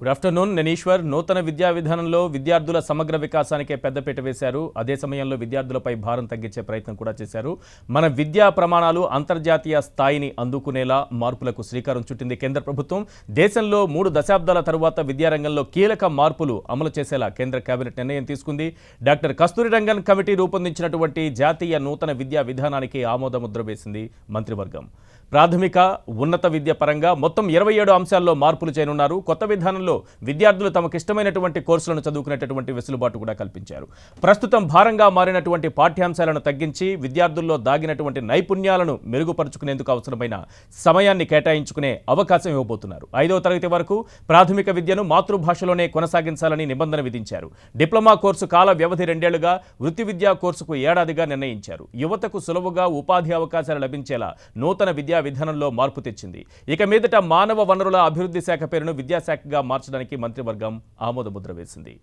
Good afternoon. నేను ఈశ్వర్. నూతన విద్యా విధానంలో విద్యార్థుల సమగ్ర వికాసానికే పెద్దపీట వేశారు. అదే సమయంలో విద్యార్థులపై భారం తగ్గించే ప్రయత్నం కూడా చేశారు. మన విద్యా ప్రమాణాలు అంతర్జాతీయ స్థాయిని అందుకునేలా మార్పులకు శ్రీకారం చుట్టింది కేంద్ర ప్రభుత్వం. దేశంలో 3 దశాబ్దాల తరువాత విద్యారంగంలో కీలక మార్పులు అమలు చేసేలా కేంద్ర కేబినెట్ నిర్ణయం తీసుకుంది. డాక్టర్ కస్తూరి రంగన్ కమిటీ రూపొందించినటువంటి జాతీయ నూతన విద్యా విధానానికి ఆమోదముద్ర వేసింది మంత్రివర్గం. ప్రాథమిక ఉన్నత విద్య పరంగా మొత్తం 27 అంశాల్లో మార్పులు చేయనున్నారు. కొత్త విధానంలో విద్యార్థులు తమకిష్టమైనటువంటి కోర్సులను చదువుకునేటటువంటి వెసులుబాటు కూడా కల్పించారు. ప్రస్తుతం భారంగా మారినటువంటి పాఠ్యాంశాలను తగ్గించి విద్యార్థుల్లో దాగినటువంటి నైపుణ్యాలను మెరుగుపరుచుకునేందుకు అవసరమైన సమయాన్ని కేటాయించుకునే అవకాశం ఇవ్వబోతున్నారు. 5వ తరగతి వరకు ప్రాథమిక విద్యను మాతృభాషలోనే కొనసాగించాలని నిబంధన విధించారు. డిప్లొమా కోర్సు కాల వ్యవధి 2 ఏళ్లుగా, వృత్తి విద్యా కోర్సుకు ఏడాదిగా నిర్ణయించారు. యువతకు సులువుగా ఉపాధి అవకాశాలు లభించేలా నూతన విద్యా విధానంలో మార్పు తెచ్చింది. ఇక మీదట మానవ వనరుల అభివృద్ధి శాఖ పేరును విద్యాశాఖగా మార్చడానికి మంత్రివర్గం ఆమోదముద్ర వేసింది.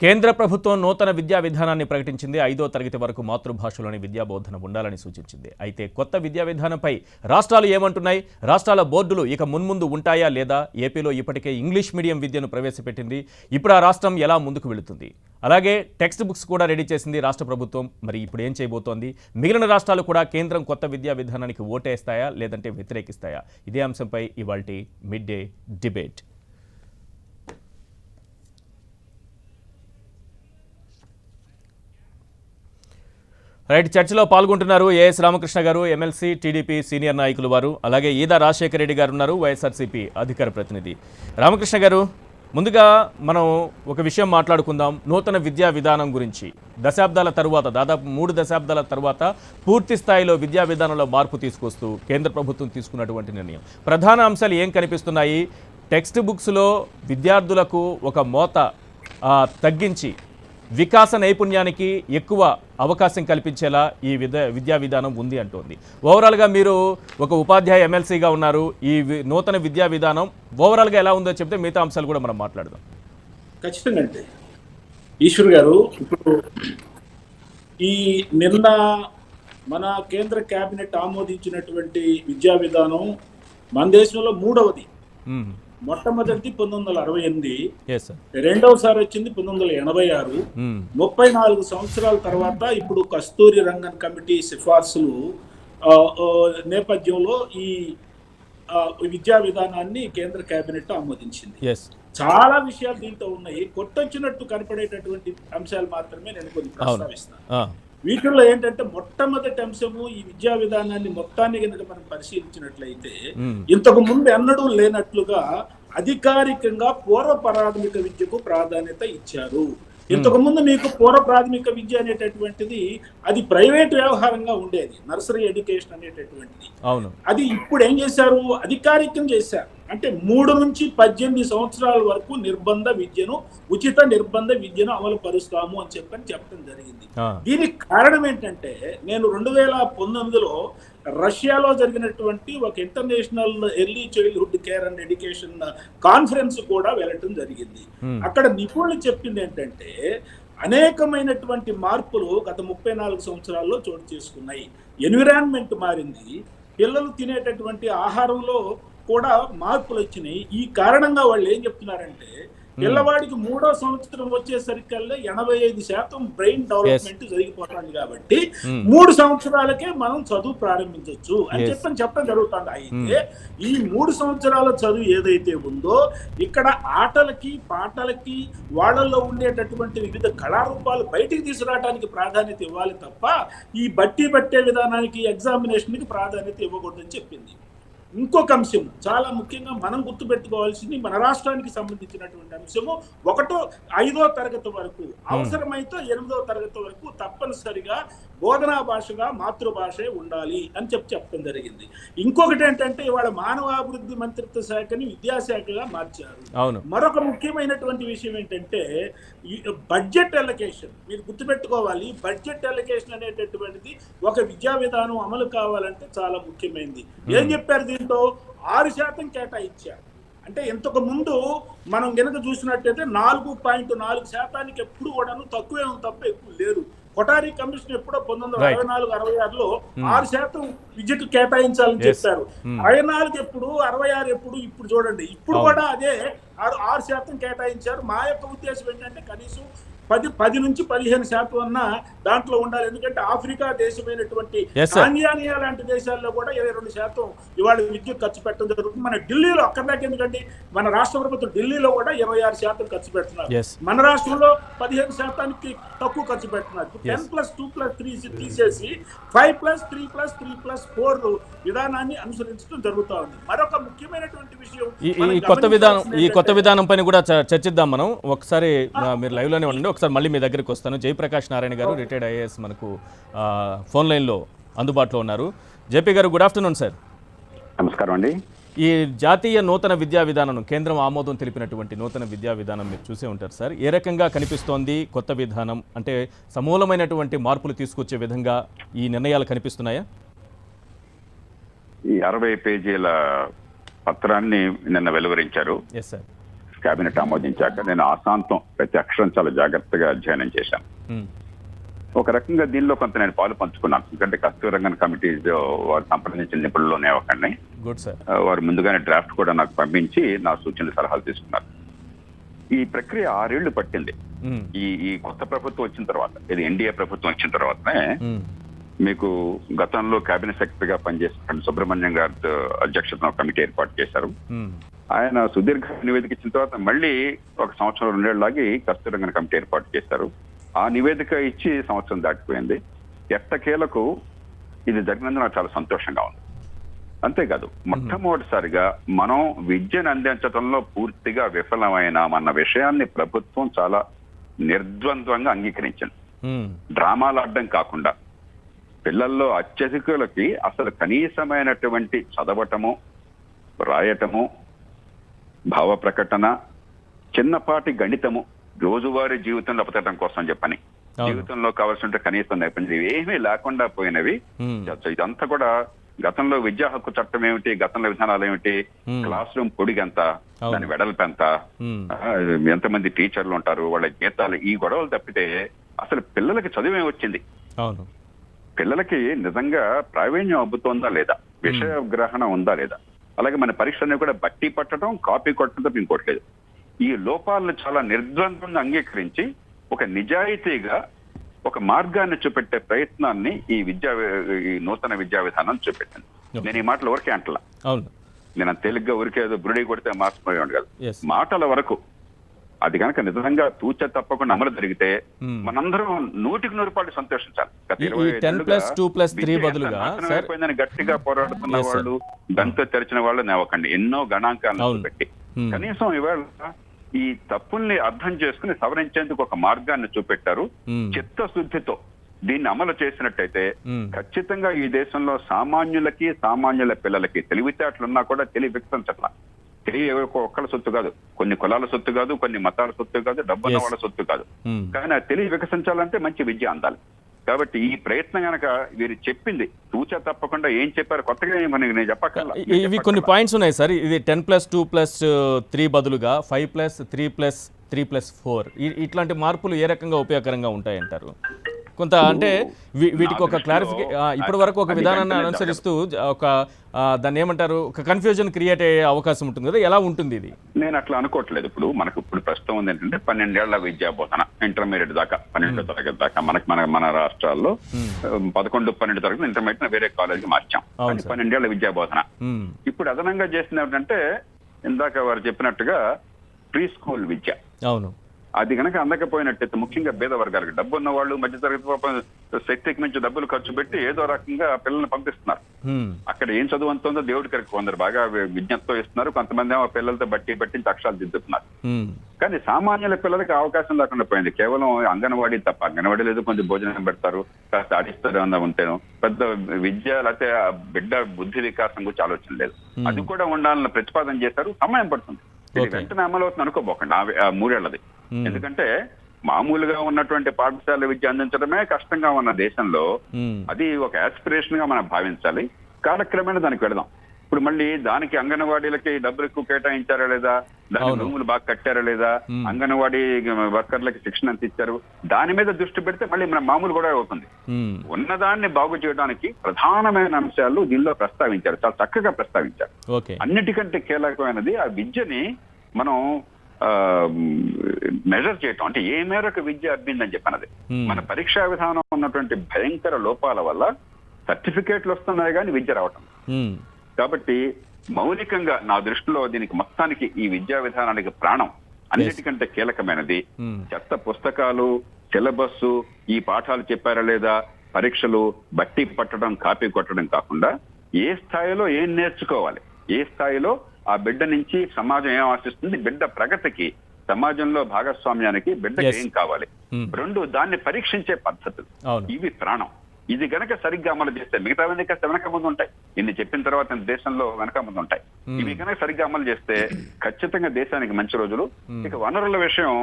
కేంద్ర ప్రభుత్వం నూతన విద్యా విధానాన్ని ప్రకటించింది. 5వ తరగతి వరకు మాతృభాషలోని విద్యా బోధన ఉండాలని సూచించింది. అయితే కొత్త విద్యా విధానంపై రాష్ట్రాలు ఏమంటున్నాయి? రాష్ట్రాల బోర్డులు ఇక మున్ముందు ఉంటాయా లేదా? ఏపీలో ఇప్పటికే ఇంగ్లీష్ మీడియం విద్యను ప్రవేశపెట్టింది. ఇప్పుడు ఆ రాష్ట్రం ఎలా ముందుకు వెళుతుంది? అలాగే టెక్స్ట్ బుక్స్ కూడా రెడీ చేసింది రాష్ట్ర ప్రభుత్వం. మరి ఇప్పుడు ఏం చేయబోతోంది? మిగిలిన రాష్ట్రాలు కూడా కేంద్రం కొత్త విద్యా విధానానికి ఓటేస్తాయా లేదంటే వ్యతిరేకిస్తాయా? ఇదే అంశంపై ఇవాల్టి మిడ్ డే డిబేట్. రైట్, చర్చలో పాల్గొంటున్నారు ఏఎస్ రామకృష్ణ గారు, ఎమ్మెల్సీ టీడీపీ సీనియర్ నాయకులు వారు. అలాగే ఈదా రాజశేఖర రెడ్డి గారు ఉన్నారు, వైఎస్ఆర్సీపీ అధికార ప్రతినిధి. రామకృష్ణ గారు, ముందుగా మనం ఒక విషయం మాట్లాడుకుందాం. నూతన విద్యా విధానం గురించి దశాబ్దాల తరువాత, దాదాపు 3 దశాబ్దాల తర్వాత పూర్తి స్థాయిలో విద్యా విధానంలో మార్పు తీసుకొస్తూ కేంద్ర ప్రభుత్వం తీసుకున్నటువంటి నిర్ణయం, ప్రధాన అంశాలు ఏం కనిపిస్తున్నాయి? టెక్స్ట్ బుక్స్లో విద్యార్థులకు ఒక మోత తగ్గించి వికాస నైపుణ్యానికి ఎక్కువ అవకాశం కల్పించేలా ఈ విద్యా విధానం ఉంది అంటోంది. ఓవరాల్గా మీరు ఒక ఉపాధ్యాయ ఎమ్మెల్సీగా ఉన్నారు. ఈ నూతన విద్యా విధానం ఓవరాల్గా ఎలా ఉందో చెప్తే మిగతా అంశాలు కూడా మనం మాట్లాడదాం. ఖచ్చితంగా అండి ఈశ్వర్ గారు, ఇప్పుడు ఈ నిన్న మన కేంద్ర కేబినెట్ ఆమోదించినటువంటి విద్యా విధానం మన దేశంలో 3వది. మొట్టమొదటిది 1968, రెండవసారి వచ్చింది 1986. 34 సంవత్సరాల తర్వాత ఇప్పుడు కస్తూరి రంగన్ కమిటీ సిఫార్సులు నేపథ్యంలో ఈ విద్యా విధానాన్ని కేంద్ర కేబినెట్ ఆమోదించింది. చాలా విషయాలు దీంట్లో ఉన్నాయి. కొట్టొచ్చినట్టు కనపడేటటువంటి అంశాలు మాత్రమే నేను కొన్ని ప్రస్తావిస్తాను. వీటిల్లో ఏంటంటే మొట్టమొదటి అంశము, ఈ విద్యా విధానాన్ని మొత్తాన్ని కనుక మనం పరిశీలించినట్లయితే ఇంతకు ముందు ఎన్నడూ లేనట్లుగా అధికారికంగా పూర్వ ప్రాథమిక విద్యకు ప్రాధాన్యత ఇచ్చారు. ఇంతకు ముందు మీకు పూర్వ ప్రాథమిక విద్య అనేటటువంటిది అది ప్రైవేట్ వ్యవహారంగా ఉండేది, నర్సరీ ఎడ్యుకేషన్ అనేటటువంటిది. అది ఇప్పుడు ఏం చేశారు? అధికారికం చేశారు. అంటే 3 నుంచి 18 సంవత్సరాల వరకు నిర్బంధ విద్యను, ఉచిత నిర్బంధ విద్యను అమలు పరుస్తాము అని చెప్పడం జరిగింది. దీనికి కారణం ఏంటంటే, నేను 2019లో రష్యాలో జరిగినటువంటి ఒక international early childhood care and education conference కూడా వెళ్ళటం జరిగింది. అక్కడ నిపుణులు చెప్పింది ఏంటంటే, అనేకమైనటువంటి మార్పులు గత 34 సంవత్సరాల్లో చోటు చేసుకున్నాయి. ఎన్విరాన్మెంట్ మారింది, పిల్లలు తినేటటువంటి ఆహారంలో కూడా మార్పులు వచ్చినాయి. ఈ కారణంగా వాళ్ళు ఏం చెప్తున్నారంటే, పిల్లవాడికి 3వ సంవత్సరం వచ్చేసరికల్లా 85% బ్రెయిన్ డెవలప్మెంట్ జరిగిపోతుంది. కాబట్టి 3 సంవత్సరాలకే మనం చదువు ప్రారంభించవచ్చు అని చెప్పడం జరుగుతుంది. అయితే ఈ 3 సంవత్సరాల చదువు ఏదైతే ఉందో, ఇక్కడ ఆటలకి పాటలకి వాళ్ళల్లో ఉండేటటువంటి వివిధ కళారూపాలు బయటికి తీసుకురావడానికి ప్రాధాన్యత ఇవ్వాలి తప్ప ఈ బట్టి పట్టే విధానానికి, ఎగ్జామినేషన్కి ప్రాధాన్యత ఇవ్వకూడదని చెప్పింది. ఇంకొక అంశం చాలా ముఖ్యంగా మనం గుర్తుపెట్టుకోవాల్సింది మన రాష్ట్రానికి సంబంధించినటువంటి అంశము 5వ తరగతి వరకు, అవసరమైతే 8వ తరగతి వరకు తప్పనిసరిగా బోధనా భాషగా మాతృభాషే ఉండాలి అని చెప్పడం జరిగింది. ఇంకొకటి ఏంటంటే ఇవాళ మానవాభివృద్ధి మంత్రిత్వ శాఖని విద్యాశాఖగా మార్చారు. మరొక ముఖ్యమైనటువంటి విషయం ఏంటంటే బడ్జెట్ అలొకేషన్. మీరు గుర్తుపెట్టుకోవాలి, బడ్జెట్ అలొకేషన్ అనేటటువంటిది ఒక విద్యా విధానం అమలు కావాలంటే చాలా ముఖ్యమైనది. ఏం చెప్పారు దీంతో? 6% కేటాయించారు. అంటే ఇంతకు ముందు మనం గనక చూసినట్టయితే 4.4% ఎప్పుడు కూడాను తక్కువే ఉంది తప్ప ఎక్కువ లేదు. కొటారి కమిషన్ ఎప్పుడో 1964-66లో 6% విద్యకు కేటాయించాలని చెప్పారు. 64 ఎప్పుడు, 66 ఎప్పుడు, ఇప్పుడు చూడండి, ఇప్పుడు కూడా అదే 6% కేటాయించారు. మా యొక్క ఉద్దేశం ఏంటంటే కనీసం 10 నుంచి 15% అన్న దాంట్లో ఉండాలి. ఎందుకంటే ఆఫ్రికా దేశమైనటువంటి టాంజానియా లాంటి దేశాల్లో కూడా 22% ఇవాళ విద్యుత్ ఖర్చు పెట్టడం జరుగుతుంది. మన ఢిల్లీలో అక్కడిదాకా ఎందుకండి, మన రాష్ట్ర ప్రభుత్వం ఢిల్లీలో కూడా 26% ఖర్చు పెడుతున్నారు. మన రాష్ట్రంలో 15% తక్కువ ఖర్చు పెడుతున్నారు. 10+2+3 తీసేసి 5+3+3+4 విధానాన్ని అనుసరించడం జరుగుతూ ఉంది. మరొక ముఖ్యమైనటువంటి విషయం, ఈ కొత్త విధానం పైన కూడా చర్చిద్దాం మనం. ఒకసారి మీరు లైవ్ లోనే ఉండండి, ఒకసారి మళ్ళీ మీ దగ్గరికి వస్తాను. జయప్రకాష్ నారాయణ గారు, రిటైర్డ్ ఐఏఎస్, మనకు ఫోన్ లైన్లో అందుబాటులో ఉన్నారు. జేపీ గారు, గుడ్ ఆఫ్టర్నూన్ సార్. నమస్కారం అండి. ఈ జాతీయ నూతన విద్యా విధానం, కేంద్రం ఆమోదం తెలిపినటువంటి నూతన విద్యా విధానం మీరు చూసే ఉంటారు సార్. ఏ రకంగా కనిపిస్తోంది కొత్త విధానం? అంటే సమూలమైనటువంటి మార్పులు తీసుకొచ్చే విధంగా ఈ నిర్ణయాలు కనిపిస్తున్నాయా? ఈ 60 పేజీల పత్రాన్ని నిన్న వెలువరించారు. Yes sir. కేబినెట్ ఆమోదించాక నేను ఆశాంతం ప్రతి అక్షరం చాలా జాగ్రత్తగా అధ్యయనం చేశాను. ఒక రకంగా దీనిలో కొంత నేను పాలు పంచుకున్నాను. ఎందుకంటే కస్తూరి రంగన్ కమిటీ వారు సంప్రదించిన నిపుణుల్లోనే ఒకరిని, వారు ముందుగానే డ్రాఫ్ట్ కూడా నాకు పంపించి నా సూచనలు సలహాలు తీసుకున్నారు. ఈ ప్రక్రియ 6 ఏళ్లు పట్టింది. ఈ కొత్త ప్రభుత్వం వచ్చిన తర్వాత, ఇది ఎన్డీఏ ప్రభుత్వం వచ్చిన తర్వాతనే మీకు గతంలో కేబినెట్ సెక్రటరీగా పనిచేసిన సుబ్రహ్మణ్యం గారి అధ్యక్షతన కమిటీ ఏర్పాటు చేశారు. ఆయన సుదీర్ఘ నివేదిక ఇచ్చిన తర్వాత మళ్ళీ 1 సంవత్సరం 2 ఏళ్ళు లాగి కస్తూరి రంగన్ కమిటీ ఏర్పాటు చేశారు. ఆ నివేదిక ఇచ్చి సంవత్సరం దాటిపోయింది. ఎట్టకేలకు ఇది జరిగినందుకు నాకు చాలా సంతోషంగా ఉంది. అంతేకాదు, మొట్టమొదటిసారిగా మనం విద్యను అందించడంలో పూర్తిగా విఫలమైనామన్న విషయాన్ని ప్రభుత్వం చాలా నిర్ద్వంద్వంగా అంగీకరించింది. డ్రామాలు ఆడడం కాకుండా పిల్లల్లో అత్యధికులకి అసలు కనీసమైనటువంటి చదవటము, రాయటము, భావ ప్రకటన, చిన్నపాటి గణితము, రోజువారీ జీవితంలో బతకడం కోసం చెప్పని జీవితంలో కావాల్సిన కనీసం నైపుణ్యం ఏమీ లేకుండా పోయినవి. ఇదంతా కూడా గతంలో విద్యా హక్కు చట్టం ఏమిటి, గతంలో విధానాలు ఏమిటి, క్లాస్ రూమ్ పొడిగెంత, దాని వెడల్పు ఎంత, ఎంతమంది టీచర్లు ఉంటారు, వాళ్ళ జీతాలు, ఈ గొడవలు తప్పితే అసలు పిల్లలకి చదువు వచ్చింది. పిల్లలకి నిజంగా ప్రావీణ్యం అబ్బుతోందా లేదా, విషయ గ్రహణ ఉందా లేదా, అలాగే మన పరీక్షలను కూడా బట్టి పట్టడం, కాపీ కొట్టడం తప్ప ఇంకోటి లేదు. ఈ లోపాలను చాలా నిర్ద్వంద్వంగా అంగీకరించి ఒక నిజాయితీగా ఒక మార్గాన్ని చూపెట్టే ప్రయత్నాన్ని ఈ నూతన విద్యా విధానం చూపెట్టింది. నేను ఈ మాటలు ఊరికే అంటలా, నేను తేలిగ్గా ఊరికేదో బురుడి కొడితే మార్చిపోయి కాదు. మాటల వరకు అది కనుక నిజంగా తూచ తప్పకుండా అమలు జరిగితే మనందరం 100% సంతోషించాలి. గట్టిగా పోరాడుతున్న వాళ్ళు, గంతో తెరిచిన వాళ్ళు నేవకండి, ఎన్నో గణాంకాలను పెట్టి కనీసం ఇవాళ ఈ తప్పుల్ని అర్థం చేసుకుని సవరించేందుకు ఒక మార్గాన్ని చూపెట్టారు. చిత్తశుద్ధితో దీన్ని అమలు చేసినట్టయితే ఖచ్చితంగా ఈ దేశంలో సామాన్యులకి, సామాన్యుల పిల్లలకి తెలివితేటలున్నా కూడా తెలివి వికసించట్ల. తెలివి ఒక్కళ్ళ సొత్తు కాదు, కొన్ని కులాల సొత్తు కాదు, కొన్ని మతాల సొత్తు కాదు, డబ్బున్న వాళ్ళ సొత్తు కాదు. కానీ ఆ తెలివి వికసించాలంటే మంచి విద్య అందాలి. కాబట్టి ఈ ప్రయత్నం గనక వీరు చెప్పింది తూచా తప్పకుండా ఏం చెప్పారు కొత్తగా నేను చెప్పక్కర్లా. ఇవి కొన్ని పాయింట్స్ ఉన్నాయి సార్. ఇది 10+2+3 బదులుగా 5+3+3+4 ఇట్లాంటి మార్పులు ఏ రకంగా ఉపయోగకరంగా ఉంటాయంటారు? కొంత అంటే వీటికి ఒక ఇప్పటి వరకు ఒక విధానాన్ని అనుసరిస్తూ ఒక దాన్ని ఏమంటారు, ఒక కన్ఫ్యూజన్ క్రియేట్ అయ్యే అవకాశం ఉంటుంది కదా, ఎలా ఉంటుంది ఇది? నేను అట్లా అనుకోవట్లేదు. ఇప్పుడు ప్రస్తుతం ఉంది ఏంటంటే 12 ఏళ్ల విద్యా బోధన, ఇంటర్మీడియట్ దాకా, 12వ తరగతి దాకా. మన రాష్ట్రాల్లో 11, 12 తరగతి ఇంటర్మీడియట్ వేరే కాలేజీకి మార్చాం. 12 ఏళ్ల విద్యా బోధన. ఇప్పుడు అదనంగా చేసిన ఏంటంటే ఇందాక వారు చెప్పినట్టుగా ప్రీ స్కూల్ విద్య. అవును, అది కనుక అందకపోయినట్టయితే ముఖ్యంగా పేద వర్గాలకు డబ్బు ఉన్న వాళ్ళు మధ్యతరగతి పాపం శక్తికి మించి డబ్బులు ఖర్చు పెట్టి ఏదో రకంగా పిల్లల్ని పంపిస్తున్నారు. అక్కడ ఏం చదువు అంతుందో దేవుడికి ఎరుక. కొందరు బాగా విజ్ఞతతో ఇస్తున్నారు, కొంతమంది ఏమో పిల్లలతో బట్టి పట్టించి అక్షరాలు దిద్దుతున్నారు. కానీ సామాన్యుల పిల్లలకి అవకాశం లేకుండా పోయింది. కేవలం అంగన్వాడీ తప్ప. అంగన్వాడీ లేదు, కొంచెం భోజనం పెడతారు, కాస్త ఆడిస్తారు అన్న ఉంటేను. పెద్ద విద్య లేకపోతే బిడ్డ బుద్ధి వికాసం గురించి ఆలోచన లేదు. అది కూడా ఉండాలని ప్రతిపాదన చేశారు. సమయం పడుతుంది, వెంటనే అమలు అవుతుంది అనుకోబోకండి ఆ 3 ఏళ్లది. ఎందుకంటే మామూలుగా ఉన్నటువంటి పాఠశాల విద్య అందించడమే కష్టంగా ఉన్న దేశంలో అది ఒక ఆస్పిరేషన్ గా మనం భావించాలి. కాలక్రమేణా దానికి వెళదాం. ఇప్పుడు మళ్ళీ దానికి అంగన్వాడీలకి డబ్బులు ఎక్కువ కేటాయించారా లేదా, దాని రూములు బాగా కట్టారా లేదా, అంగన్వాడీ వర్కర్లకి శిక్షణ ఎంత ఇచ్చారు, దాని మీద దృష్టి పెడితే మళ్ళీ మన మామూలు కూడా అవుతుంది. ఉన్నదాన్ని బాగు చేయడానికి ప్రధానమైన అంశాలు దీనిలో ప్రస్తావించారు, చాలా చక్కగా ప్రస్తావించారు. అన్నిటికంటే కీలకమైనది ఆ విద్యని మనం మెజర్ చేయటం. అంటే ఏ మేరకు విద్య అబ్బిందని చెప్పినది. మన పరీక్షా విధానం ఉన్నటువంటి భయంకర లోపాల వల్ల సర్టిఫికేట్లు వస్తున్నాయి కానీ విద్య రావటం. కాబట్టి మౌలికంగా నా దృష్టిలో దీనికి మొత్తానికి ఈ విద్యా విధానానికి ప్రాణం అన్నిటికంటే కీలకమైనది చెత్త పుస్తకాలు, సిలబస్, ఈ పాఠాలు చెప్పారా లేదా, పరీక్షలు, బట్టి పట్టడం, కాపీ కొట్టడం కాకుండా ఏ స్థాయిలో ఏం నేర్చుకోవాలి, ఏ స్థాయిలో ఆ బిడ్డ నుంచి సమాజం ఏం ఆశిస్తుంది, బిడ్డ ప్రగతికి, సమాజంలో భాగస్వామ్యానికి బిడ్డకి ఏం కావాలి, 2 దాన్ని పరీక్షించే పద్ధతులు, ఇవి ప్రాణం. ఇది గనక సరిగ్గా అమలు చేస్తే మిగతావన్నీ కాస్త వెనక ముందు ఉంటాయి. ఇన్ని చెప్పిన తర్వాత దేశంలో వెనక ముందు ఉంటాయి. ఇవి కనుక సరిగ్గా అమలు చేస్తే ఖచ్చితంగా దేశానికి మంచి రోజులు. ఇక వనరుల విషయం,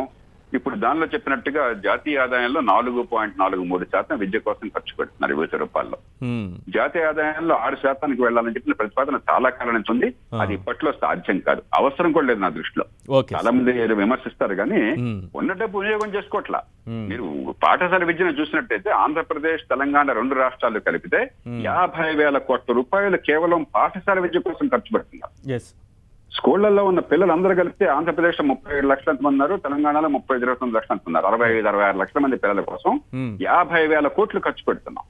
ఇప్పుడు దానిలో చెప్పినట్టుగా జాతీయ ఆదాయంలో 4.43% విద్య కోసం ఖర్చు పెడుతున్నారు వివిధ రూపాల్లో. జాతీయ ఆదాయంలో 6% వెళ్ళాలని చెప్పిన ప్రతిపాదన చాలా కాలం నుంచి ఉంది. అది ఇప్పట్లో సాధ్యం కాదు, అవసరం కూడా లేదు నా దృష్టిలో. చాలా మంది విమర్శిస్తారు కానీ ఉన్న డబ్బు వినియోగం చేసుకోవట్లా. మీరు పాఠశాల విద్యను చూసినట్టయితే ఆంధ్రప్రదేశ్, తెలంగాణ 2 రాష్ట్రాలు కలిపితే 50,000 కోట్ల రూపాయలు కేవలం పాఠశాల విద్య కోసం ఖర్చు పెడుతున్నారు. స్కూళ్లలో ఉన్న పిల్లలందరూ కలిపితే ఆంధ్రప్రదేశ్ లో 37 లక్షల మంది ఉన్నారు, తెలంగాణలో 29 లక్షలు ఉన్నారు. 65-66 లక్షల మంది పిల్లల కోసం 50,000 కోట్లు ఖర్చు పెడుతున్నాం.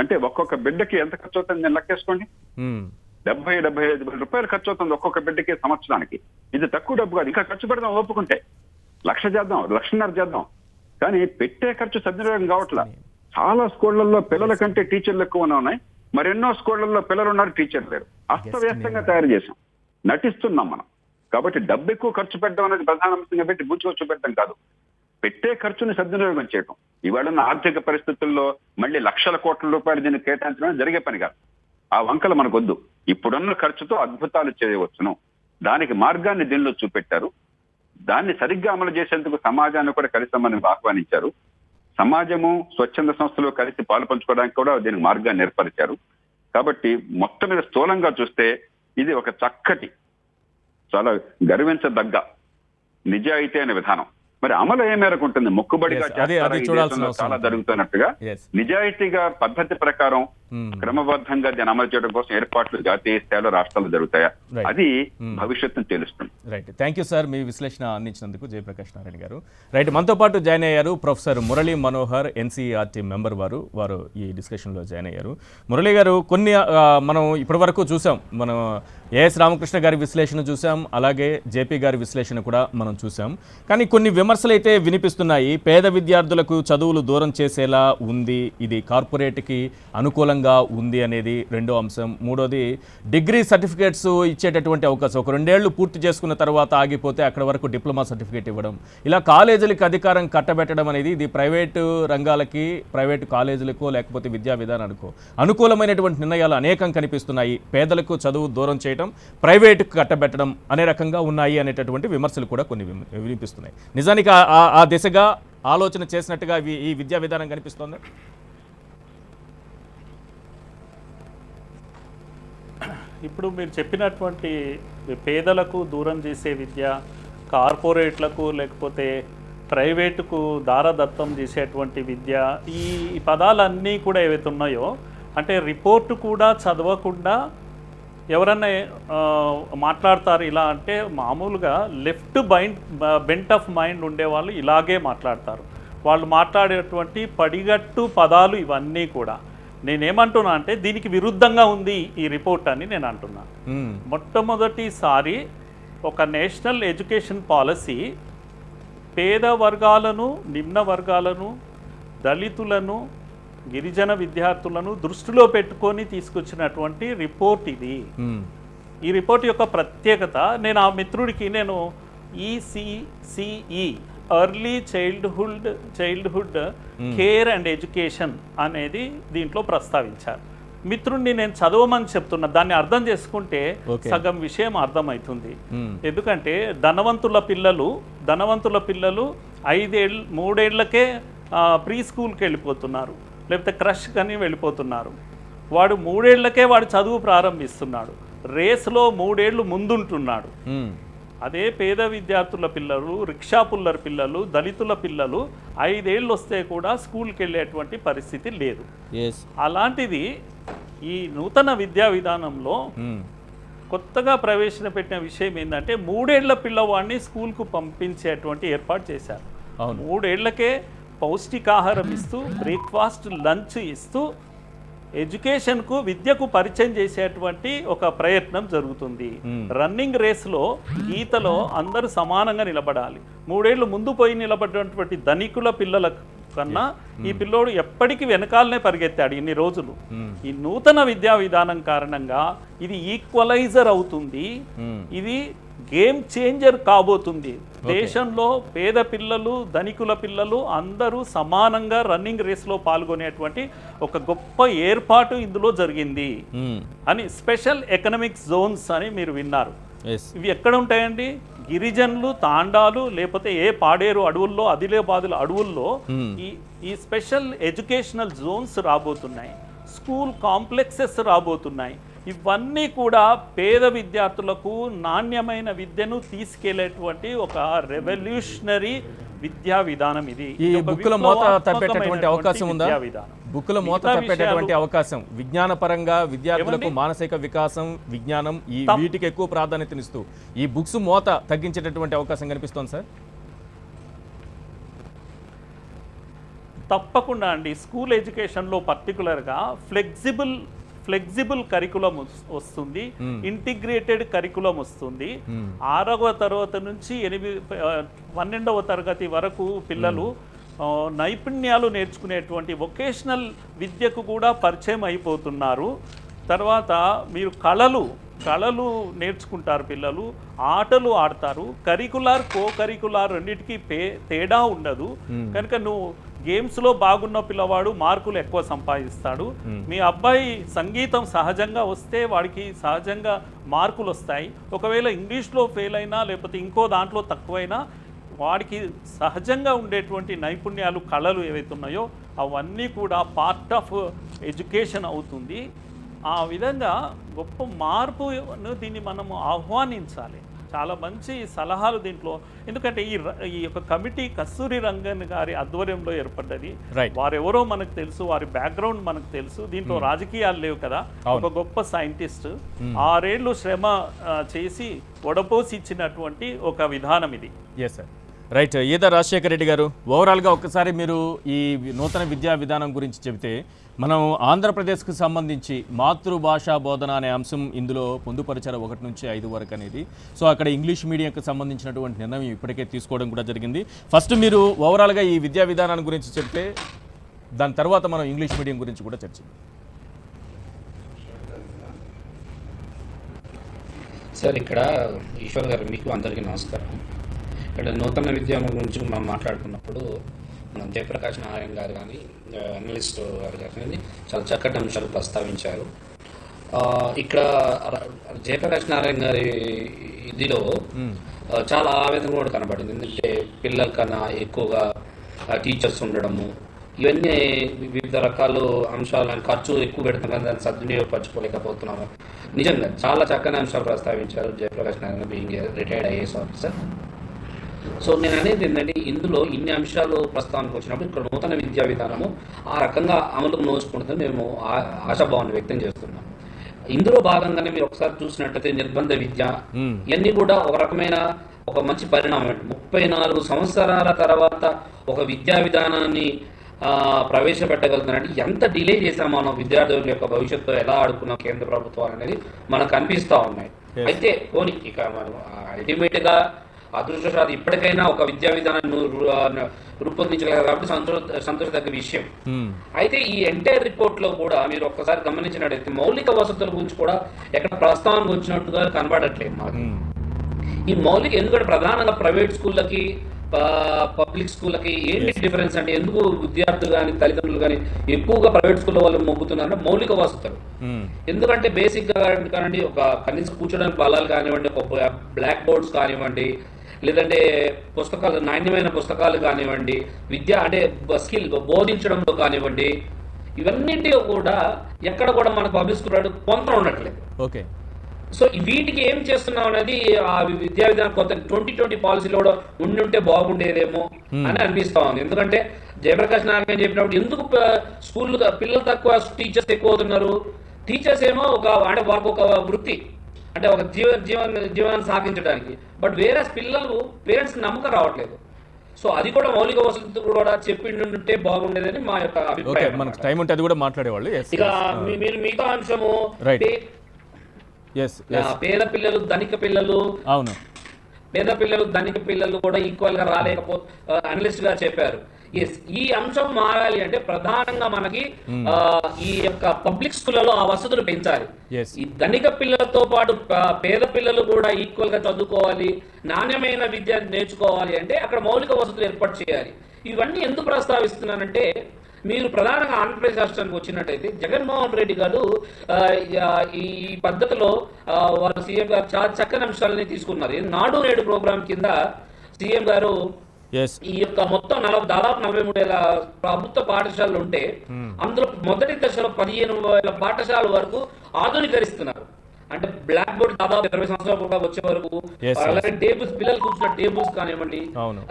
అంటే ఒక్కొక్క బిడ్డకి ఎంత ఖర్చు అవుతుంది నేను లెక్కేసుకోండి. 70-75 వేల రూపాయలు ఖర్చు అవుతుంది ఒక్కొక్క బిడ్డకి సంవత్సరానికి. ఇది తక్కువ డబ్బు కాదు. ఇంకా ఖర్చు పెడదాం ఒప్పుకుంటే, 1,00,000 చేద్దాం, 1,50,000 చేద్దాం. కానీ పెట్టే ఖర్చు సద్వినియోగం కావట్లా. చాలా స్కూళ్లలో పిల్లల కంటే టీచర్లు ఎక్కువ ఉన్నాయి, మరెన్నో స్కూళ్లలో పిల్లలు ఉన్నారు, టీచర్లు లేరు. అస్తవ్యస్తంగా తయారు చేశాం, నటిస్తున్నాం మనం. కాబట్టి డబ్బు ఎక్కువ ఖర్చు పెట్టడం అనేది ప్రధాన అంశంగా పెట్టి బూచిగా చూపెట్టడం కాదు, పెట్టే ఖర్చుని సద్వినియోగం చేయటం. ఇవాళ ఆర్థిక పరిస్థితుల్లో మళ్ళీ లక్షల కోట్ల రూపాయలు దీన్ని కేటాయించడం జరిగే పని కాదు. ఆ వంకలు మనకొద్దు. ఇప్పుడున్న ఖర్చుతో అద్భుతాలు చేయవచ్చును. దానికి మార్గాన్ని దీనిలో చూపెట్టారు. దాన్ని సరిగ్గా అమలు చేసేందుకు సమాజాన్ని కూడా కలిసమని ఆహ్వానించారు. సమాజము, స్వచ్ఛంద సంస్థలు కలిసి పాలు పంచుకోవడానికి కూడా దీనికి మార్గాన్ని ఏర్పరిచారు. కాబట్టి మొత్తం మీద స్థూలంగా చూస్తే ఇది ఒక చక్కటి, చాలా గర్వించదగ్గ నిజాయితీ అనే విధానం. మరి అమలు ఏ మేరకు ఉంటుంది? మొక్కుబడిగా చాలా జరుగుతున్నట్టుగా నిజాయితీగా పద్ధతి ప్రకారం క్రమబద్ధంగా దీన్ని అమలు చేయడం కోసం ఏర్పాట్లు జాతీయ స్థాయిలో రాష్ట్రాలు జరుగుతాయా, అది భవిష్యత్తును తెలుస్తుంది. రైట్, థ్యాంక్ యూ సార్ మీ విశ్లేషణ అందించినందుకు. జయప్రకాష్ నారాయణ గారు. రైట్, మనతో పాటు జాయిన్ అయ్యారు professor Murali Manohar, NCERT member. వారు ఈ డిస్కషన్లో జాయిన్ అయ్యారు. మురళీ గారు, కొన్ని మనం ఇప్పటి వరకు చూసాం, మనం ఏఎస్ రామకృష్ణ గారి విశ్లేషణ చూసాం, అలాగే జేపీ గారి విశ్లేషణ కూడా మనం చూసాం. కానీ కొన్ని విమర్శలు అయితే వినిపిస్తున్నాయి. పేద విద్యార్థులకు చదువులు దూరం చేసేలా ఉంది, ఇది కార్పొరేట్కి అనుకూలంగా ఉంది అనేది రెండో అంశం. మూడోది, డిగ్రీ సర్టిఫికేట్స్ ఇచ్చేటటువంటి అవకాశం, ఒక 2 ఏళ్లు పూర్తి చేసుకున్న తర్వాత ఆగిపోతే అక్కడ వరకు డిప్లొమా సర్టిఫికేట్ ఇవ్వడం, ఇలా కాలేజీలకు అధికారం కట్టబెట్టడం అనేది ఇది ప్రైవేటు రంగాలకి, ప్రైవేటు కాలేజీలకు, లేకపోతే విద్యా విధానానికో అనుకూలమైనటువంటి నిర్ణయాలు అనేకం కనిపిస్తున్నాయి. పేదలకు చదువు దూరం చేయడం, ప్రైవేటుకు కట్టబెట్టడం అనే రకంగా ఉన్నాయి అనేటటువంటి విమర్శలు కూడా కొన్ని వినిపిస్తున్నాయి. నిజానికి ఆ దిశగా ఆలోచన చేసినట్టుగా ఈ విద్యా విధానం కనిపిస్తోంది. ఇప్పుడు మీరు చెప్పినటువంటి పేదలకు దూరం చేసే విద్య, కార్పొరేట్లకు లేకపోతే ప్రైవేటుకు దారదత్తం చేసేటువంటి విద్య, ఈ పదాలన్నీ కూడా ఏవైతే ఉన్నాయో, అంటే రిపోర్టు కూడా చదవకుండా ఎవరన్నా మాట్లాడతారు ఇలా అంటే, మామూలుగా లెఫ్ట్ బెంట్ ఆఫ్ మైండ్ ఉండేవాళ్ళు ఇలాగే మాట్లాడతారు. వాళ్ళు మాట్లాడేటువంటి పడిగట్టు పదాలు ఇవన్నీ కూడా నేనేమంటున్నా అంటే దీనికి విరుద్ధంగా ఉంది ఈ రిపోర్ట్ అని నేను అంటున్నా. మొట్టమొదటిసారి ఒక నేషనల్ ఎడ్యుకేషన్ పాలసీ పేద వర్గాలను, నిమ్న వర్గాలను, దళితులను, గిరిజన విద్యార్థులను దృష్టిలో పెట్టుకొని తీసుకొచ్చినటువంటి రిపోర్ట్ ఇది. ఈ రిపోర్ట్ యొక్క ప్రత్యేకత, నేను ఆ మిత్రుడికి నేను ECCE early childhood care and education అనేది దీంట్లో ప్రస్తావించారు. మిత్రుడిని నేను చదవమని చెప్తున్నా, దాన్ని అర్థం చేసుకుంటే సగం విషయం అర్థమవుతుంది. ఎందుకంటే ధనవంతుల పిల్లలు 3 ఏళ్లకే ప్రీ స్కూల్కి వెళ్ళిపోతున్నారు, లేకపోతే క్రష్ కానీ వెళ్ళిపోతున్నారు. వాడు 3 ఏళ్లకే వాడు చదువు ప్రారంభిస్తున్నాడు, రేస్లో 3 ఏళ్ళు ముందుంటున్నాడు. అదే పేద విద్యార్థుల పిల్లలు, రిక్షా పుల్లర్ పిల్లలు, దళితుల పిల్లలు 5 ఏళ్ళు వస్తే కూడా స్కూల్కి వెళ్ళేటువంటి పరిస్థితి లేదు. అలాంటిది ఈ నూతన విద్యా విధానంలో కొత్తగా ప్రవేశపెట్టిన విషయం ఏంటంటే 3 ఏళ్ల పిల్లవాడిని స్కూల్కు పంపించేటువంటి ఏర్పాటు చేశారు. 3 ఏళ్లకే పౌష్టికాహారం ఇస్తూ, బ్రేక్ఫాస్ట్, లంచ్ ఇస్తూ ఎడ్యుకేషన్కు, విద్యకు పరిచయం చేసేటువంటి ఒక ప్రయత్నం జరుగుతుంది. రన్నింగ్ రేస్లో, గీతలో అందరూ సమానంగా నిలబడాలి. 3 ఏళ్ళు ముందు పోయి నిలబడినటువంటి ధనికుల పిల్లల కన్నా ఈ పిల్లోడు ఎప్పటికీ వెనకాలనే పరిగెత్తాడు ఇన్ని రోజులు. ఈ నూతన విద్యా విధానం కారణంగా ఇది ఈక్వలైజర్ అవుతుంది, ఇది గేమ్ చేంజర్ కాబోతుంది. దేశంలో పేద పిల్లలు, ధనికుల పిల్లలు అందరూ సమానంగా రన్నింగ్ రేస్లో పాల్గొనేటువంటి ఒక గొప్ప ఏర్పాటు ఇందులో జరిగింది అని. స్పెషల్ ఎకనామిక్ జోన్స్ అని మీరు విన్నారు. ఇవి ఎక్కడ ఉంటాయండి? గిరిజనులు, తాండాలు, లేకపోతే ఏ పాడేరు అడవుల్లో, ఆదిలాబాదుల అడవుల్లో ఈ స్పెషల్ ఎడ్యుకేషనల్ జోన్స్ రాబోతున్నాయి, స్కూల్ కాంప్లెక్సెస్ రాబోతున్నాయి. ఇవన్నీ కూడా పేద విద్యార్థులకు నాణ్యమైన విద్యను తీసుకెళ్లేటువంటి ఒక రెవల్యూషనరీ విద్యా విధానం ఇది. ఈ బుక్కుల మోత తప్పేటటువంటి అవకాశం ఉందా? బుక్కుల మోత తప్పేటటువంటి అవకాశం, విజ్ఞాన పరంగా విద్యార్థులకు మానసిక వికాసం, విజ్ఞానం, ఈ వీటికి ఎక్కువ ప్రాధాన్యతనిస్తూ ఈ బుక్స్ మోత తగ్గించేటటువంటి అవకాశం కనిపిస్తోంది సార్? తప్పకుండా అండి. స్కూల్ ఎడ్యుకేషన్లో పర్టికులర్గా ఫ్లెక్సిబుల్ కరికులం వస్తుంది, ఇంటిగ్రేటెడ్ కరికులం వస్తుంది. 6వ తరగతి నుంచి 12వ తరగతి వరకు పిల్లలు నైపుణ్యాలు నేర్చుకునేటువంటి వొకేషనల్ విద్యకు కూడా పరిచయం అయిపోతున్నారు. తర్వాత మీరు కళలు నేర్చుకుంటారు పిల్లలు, ఆటలు ఆడతారు. కరికులార్, కో కరికులార్ రెండింటికి తేడా ఉండదు. కనుక నువ్వు గేమ్స్లో బాగున్న పిల్లవాడు మార్కులు ఎక్కువ సంపాదిస్తాడు. మీ అబ్బాయి సంగీతం సహజంగా వస్తే వాడికి సహజంగా మార్కులు వస్తాయి. ఒకవేళ ఇంగ్లీష్లో ఫెయిల్ అయినా, లేకపోతే ఇంకో దాంట్లో తక్కువైనా, వాడికి సహజంగా ఉండేటువంటి నైపుణ్యాలు, కళలు ఏవైతే ఉన్నాయో అవన్నీ కూడా పార్ట్ ఆఫ్ ఎడ్యుకేషన్ అవుతుంది. ఆ విధంగా గొప్ప మార్పును దీన్ని మనము ఆహ్వానించాలి. చాలా మంచి సలహాలు దీంట్లో. ఎందుకంటే ఈ యొక్క కమిటీ కస్తూరి రంగన్ గారి ఆధ్వర్యంలో ఏర్పడ్డది. వారెవరో మనకు తెలుసు, వారి బ్యాక్గ్రౌండ్ మనకు తెలుసు. దీంట్లో రాజకీయాలు లేవు కదా. ఒక గొప్ప సైంటిస్ట్ 6 ఏళ్ళు శ్రమ చేసి ఒడపోసి ఇచ్చినటువంటి ఒక విధానం ఇది. రైట్. ఈద రాజశేఖర రెడ్డి గారు, ఓవరాల్గా ఒక్కసారి మీరు ఈ నూతన విద్యా విధానం గురించి చెబితే, మనం ఆంధ్రప్రదేశ్కు సంబంధించి మాతృభాషా బోధన అనే అంశం ఇందులో పొందుపరిచారు 1 నుంచి 5 వరకు అనేది. సో అక్కడ ఇంగ్లీష్ మీడియంకి సంబంధించినటువంటి నిర్ణయం ఇప్పటికే తీసుకోవడం కూడా జరిగింది. ఫస్ట్ మీరు ఓవరాల్గా ఈ విద్యా విధానాన్ని గురించి చెప్తే, దాని తర్వాత మనం ఇంగ్లీష్ మీడియం గురించి కూడా చర్చిద్దాం. సార్, ఇక్కడ ఈశ్వర్ గారు, మీకు అందరికీ నమస్కారం. ఇక్కడ నూతన విద్యానం గురించి మనం మాట్లాడుకున్నప్పుడు మనం జయప్రకాష్ నారాయణ గారు కానీ, అనలిస్ట్ గారు కానీ చాలా చక్కటి అంశాలు ప్రస్తావించారు. ఇక్కడ జయప్రకాష్ నారాయణ గారి ఇదిలో చాలా ఆవేదన కూడా కనబడింది. ఎందుకంటే పిల్లల కన్నా ఎక్కువగా టీచర్స్ ఉండడము, ఇవన్నీ వివిధ రకాల అంశాలను ఖర్చు ఎక్కువ పెడుతున్నాం, దాన్ని సద్వినియోగపరచుకోలేకపోతున్నాము. నిజంగా చాలా చక్కని అంశాలు ప్రస్తావించారు Jayaprakash Narayana, being retired IAS officer. So నేను అనేది ఏంటంటే, ఇందులో ఇన్ని అంశాలు ప్రస్తావనకు వచ్చినప్పుడు ఇక్కడ నూతన విద్యా విధానము ఆ రకంగా అమలుకు నోచుకుంటుందని మేము ఆశాభావాన్ని వ్యక్తం చేస్తున్నాం. ఇందులో భాగంగానే మీరు ఒకసారి చూసినట్టయితే నిర్బంధ విద్య ఇవన్నీ కూడా ఒక రకమైన ఒక మంచి పరిణామం. 34 సంవత్సరాల తర్వాత ఒక విద్యా విధానాన్ని ప్రవేశపెట్టగలుగుతున్నారంటే ఎంత డిలే చేసాం మనం, విద్యార్థుల యొక్క భవిష్యత్తు ఎలా ఆడుకున్నాం కేంద్ర ప్రభుత్వాలు అనేది మనకు అనిపిస్తూ ఉన్నాయి. అయితే పోనీ ఇక మనం అల్టిమేట్గా అదృష్టశాత్తు ఇప్పటికైనా ఒక విద్యా విధానాన్ని రూపొందించగలరు కాబట్టి సంతోషదగ్గ విషయం. అయితే ఈ ఎంటైర్ రిపోర్ట్ లో కూడా మీరు ఒక్కసారి గమనించినట్టయితే మౌలిక వసతుల గురించి కూడా ఎక్కడ ప్రస్తావన వచ్చినట్టుగా కనబడట్లేదు మాకు. ఈ మౌలిక ఎందుకంటే ప్రధానంగా ప్రైవేట్ స్కూళ్ళకి పబ్లిక్ స్కూళ్ళకి ఏంటి డిఫరెన్స్ అంటే, ఎందుకు విద్యార్థులు కానీ తల్లిదండ్రులు కానీ ఎక్కువగా ప్రైవేట్ స్కూల్లో వాళ్ళు మొగ్గుతున్నారంటే మౌలిక వసతులు. ఎందుకంటే బేసిక్ గా కానివ్వండి, ఒక కనీసం కూర్చోడానికి బలాలు కానివ్వండి, ఒక బ్లాక్ బోర్డ్స్ కానివ్వండి, లేదంటే పుస్తకాలు, నాణ్యమైన పుస్తకాలు కానివ్వండి, విద్య అంటే స్కిల్ బోధించడంలో కానివ్వండి, ఇవన్నింటి కూడా ఎక్కడ కూడా మన పబ్లిక్ స్కూల్ కొంత ఉండట్లేదు. ఓకే. సో వీటికి ఏం చేస్తున్నాం అనేది ఆ విద్యా విధానం కొత్త 2020 పాలసీలో కూడా ఉంటే బాగుండేదేమో అని అనిపిస్తా ఉంది. ఎందుకంటే జయప్రకాష్ నారాయణ చెప్పినప్పుడు ఎందుకు స్కూళ్ళు పిల్లలు తక్కువ టీచర్స్ ఎక్కువ అవుతున్నారు, టీచర్స్ ఏమో అంటే వాళ్ళకు ఒక వృత్తి అంటే ఒక జీవనాన్ని సాగించడానికి, బట్ వేరే పిల్లలు పేరెంట్స్ నమ్మకం రావట్లేదు. సో అది కూడా మౌలిక వసతులు కూడా చెప్పిండుంటే బాగుండేదని మా యొక్క అభిప్రాయం. మనకు టైం ఉంటే అది కూడా మాట్లాడేవాళ్ళు. ఇక మీరు మిగతా అంశము పేద పిల్లలు ధనిక పిల్లలు, అవును, పేద పిల్లలు ధనిక పిల్లలు కూడా ఈక్వల్ గా అనలిస్ట్ గా చెప్పారు. ఈ అంశం మారాలి అంటే ప్రధానంగా మనకి ఈ యొక్క పబ్లిక్ స్కూళ్లలో ఆ వసతులు పెంచాలి. ఈ ధనిక పిల్లలతో పాటు పేద పిల్లలు కూడా ఈక్వల్ గా చదువుకోవాలి, నాణ్యమైన విద్య నేర్చుకోవాలి అంటే అక్కడ మౌలిక వసతులు ఏర్పాటు చేయాలి. ఇవన్నీ ఎందుకు ప్రస్తావిస్తున్నానంటే, మీరు ప్రధానంగా ఆంధ్రప్రదేశ్ రాష్ట్రానికి వచ్చినట్టయితే జగన్మోహన్ రెడ్డి గారు ఈ పద్ధతిలో వారు సీఎం గారు చాలా చక్కని అంశాలని తీసుకున్నారు. నాడు నేడు ప్రోగ్రాం కింద సీఎం గారు ఈ యొక్క మొత్తం దాదాపు 43,000 ప్రభుత్వ పాఠశాలలు ఉంటే అందులో మొదటి దశలో 15,000 పాఠశాలల వరకు ఆధునీకరిస్తున్నారు. అంటే బ్లాక్ బోర్డ్ దాదాపు 20 సంవత్సరాలు కూడా వచ్చే వరకు, అలాగే టేబుల్స్, పిల్లలు కూర్చున్న టేబుల్స్ కానివ్వండి,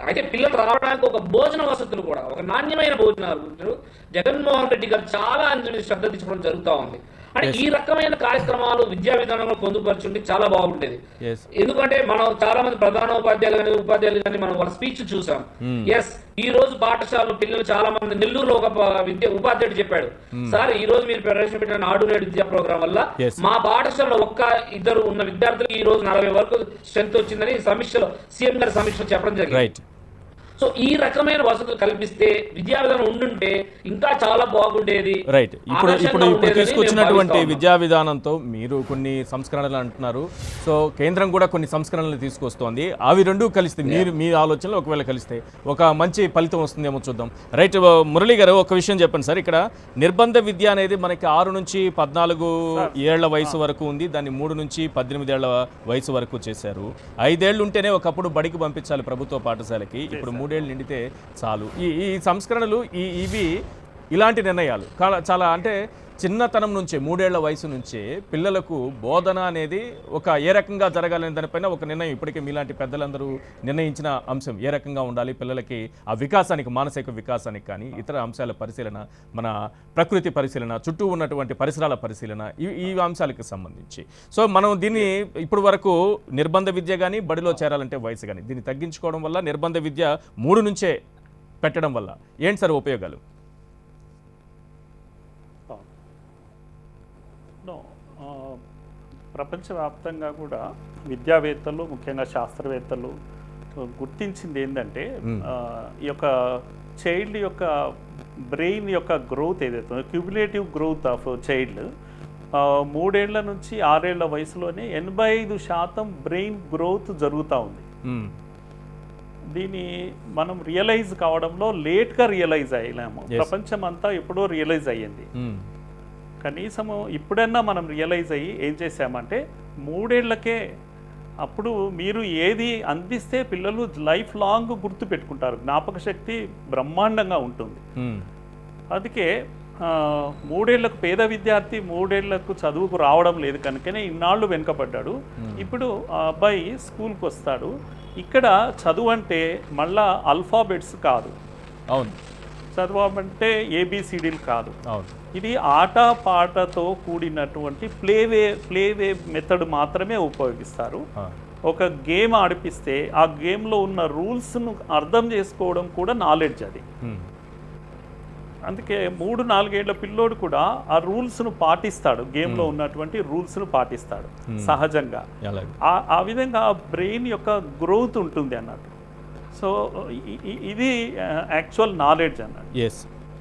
అయితే పిల్లలు రావడానికి ఒక భోజన వసతులు కూడా, ఒక నాణ్యమైన భోజనాలు జగన్మోహన్ రెడ్డి గారు చాలా శ్రద్ధ తీసుకోవడం జరుగుతూ ఉంది. అంటే ఈ రకమైన కార్యక్రమాలు విద్యా విధానంలో పొందుపరచుంటే చాలా బాగుండేది. ఎందుకంటే మనం చాలా మంది ప్రధాన ఉపాధ్యాయులు కానీ మనం వాళ్ళ స్పీచ్ చూసాం. ఈ రోజు పాఠశాలలో పిల్లలు చాలా మంది, నెల్లూరులో ఒక ఉపాధ్యాయుడు చెప్పాడు, సార్ ఈ రోజు మీరు ప్రవేశపెట్టిన నాడు నేడు విద్యా ప్రోగ్రాం వల్ల మా పాఠశాలలో ఇద్దరు ఉన్న విద్యార్థులు ఈ రోజు 40 వరకు స్ట్రెంత్ వచ్చిందని సమీక్షలో సీఎం గారి సమీక్షలో చెప్పడం జరిగింది. సో ఈ రకమైన వసతులు కల్పిస్తే విద్యా విధానం ఉండుంటే ఇంకా చాలా బాగుండేది. రైట్. ఇప్పుడు తీసుకొచ్చినటువంటి విద్యా విధానంతో మీరు కొన్ని సంస్కరణలు అంటున్నారు. సో కేంద్రం కూడా కొన్ని సంస్కరణలు తీసుకొస్తోంది. అవి రెండు కలిస్తే మీ ఆలోచనలు ఒకవేళ కలిస్తే ఒక మంచి ఫలితం వస్తుందేమో చూద్దాం. రైట్. మురళి గారు ఒక విషయం చెప్పండి సార్. ఇక్కడ నిర్బంధ విద్య అనేది మనకి 6 నుంచి 14 ఏళ్ల వయసు వరకు ఉంది. దాన్ని 3 నుంచి 18 ఏళ్ల వయసు వరకు చేశారు. 5 ఏళ్ళు ఉంటేనే ఒకప్పుడు బడికి పంపించాలి ప్రభుత్వ పాఠశాలకి. ఇప్పుడు 3 ఏళ్ళు నిండితే చాలు. ఈ సంస్కరణలు ఇవి ఇలాంటి నిర్ణయాలు చాలా అంటే చిన్నతనం నుంచే 3 ఏళ్ల వయసు నుంచే పిల్లలకు బోధన అనేది ఏ రకంగా జరగాలనే దానిపైన ఒక నిర్ణయం ఇప్పటికే మీలాంటి పెద్దలందరూ నిర్ణయించిన అంశం. ఏ రకంగా ఉండాలి పిల్లలకి, ఆ వికాసానికి, మానసిక వికాసానికి కానీ ఇతర అంశాల పరిశీలన, మన ప్రకృతి పరిశీలన, చుట్టూ ఉన్నటువంటి పరిసరాల పరిశీలన, ఈ అంశాలకు సంబంధించి. సో మనం దీన్ని ఇప్పుడు వరకు నిర్బంధ విద్య కానీ బడిలో చేరాలంటే వయసు కానీ దీన్ని తగ్గించుకోవడం వల్ల, నిర్బంధ విద్య 3 నుంచే పెట్టడం వల్ల ఏంటి సార్ ఉపయోగాలు? ప్రపంచవ్యాప్తంగా కూడా విద్యావేత్తలు, ముఖ్యంగా శాస్త్రవేత్తలు గుర్తించింది ఏంటంటే, ఈ యొక్క చైల్డ్ యొక్క బ్రెయిన్ యొక్క గ్రోత్ ఏదైతే క్యూములేటివ్ గ్రోత్ ఆఫ్ చైల్డ్ 3 ఏళ్ల నుంచి 6 ఏళ్ల వయసులోనే 85% బ్రెయిన్ గ్రోత్ జరుగుతూ ఉంది. దీన్ని మనం రియలైజ్ కావడంలో లేట్గా రియలైజ్ అయ్యాము. ప్రపంచం అంతా ఎప్పుడో రియలైజ్ అయ్యింది. కనీసము ఇప్పుడన్నా మనం రియలైజ్ అయ్యి ఏం చేసామంటే 3 ఏళ్లకే అప్పుడు మీరు ఏది అందిస్తే పిల్లలు లైఫ్ లాంగ్ గుర్తు పెట్టుకుంటారు, జ్ఞాపక శక్తి బ్రహ్మాండంగా ఉంటుంది. అందుకే 3 ఏళ్లకు పేద విద్యార్థి 3 ఏళ్లకు చదువుకు రావడం లేదు కనుకనే ఇన్నాళ్ళు వెనుకబడ్డాడు. ఇప్పుడు ఆ అబ్బాయి స్కూల్కి వస్తాడు. ఇక్కడ చదువు అంటే మళ్ళా ఆల్ఫాబెట్స్ కాదు, అవును, చదవమంటే ABCDలు కాదు, అవును, ఇది ఆట పాటతో కూడినటువంటి ప్లేవే మెథడ్ మాత్రమే ఉపయోగిస్తారు. ఒక గేమ్ ఆడిపిస్తే ఆ గేమ్లో ఉన్న రూల్స్ను అర్థం చేసుకోవడం కూడా నాలెడ్జ్. అది అందుకే 3-4 ఏళ్ల పిల్లోడు కూడా ఆ రూల్స్ను పాటిస్తాడు, గేమ్లో ఉన్నటువంటి రూల్స్ను పాటిస్తాడు సహజంగా. ఆ విధంగా బ్రెయిన్ యొక్క గ్రోత్ ఉంటుంది అన్నట్టు. సో ఇది యాక్చువల్ నాలెడ్జ్ అన్నట్టు.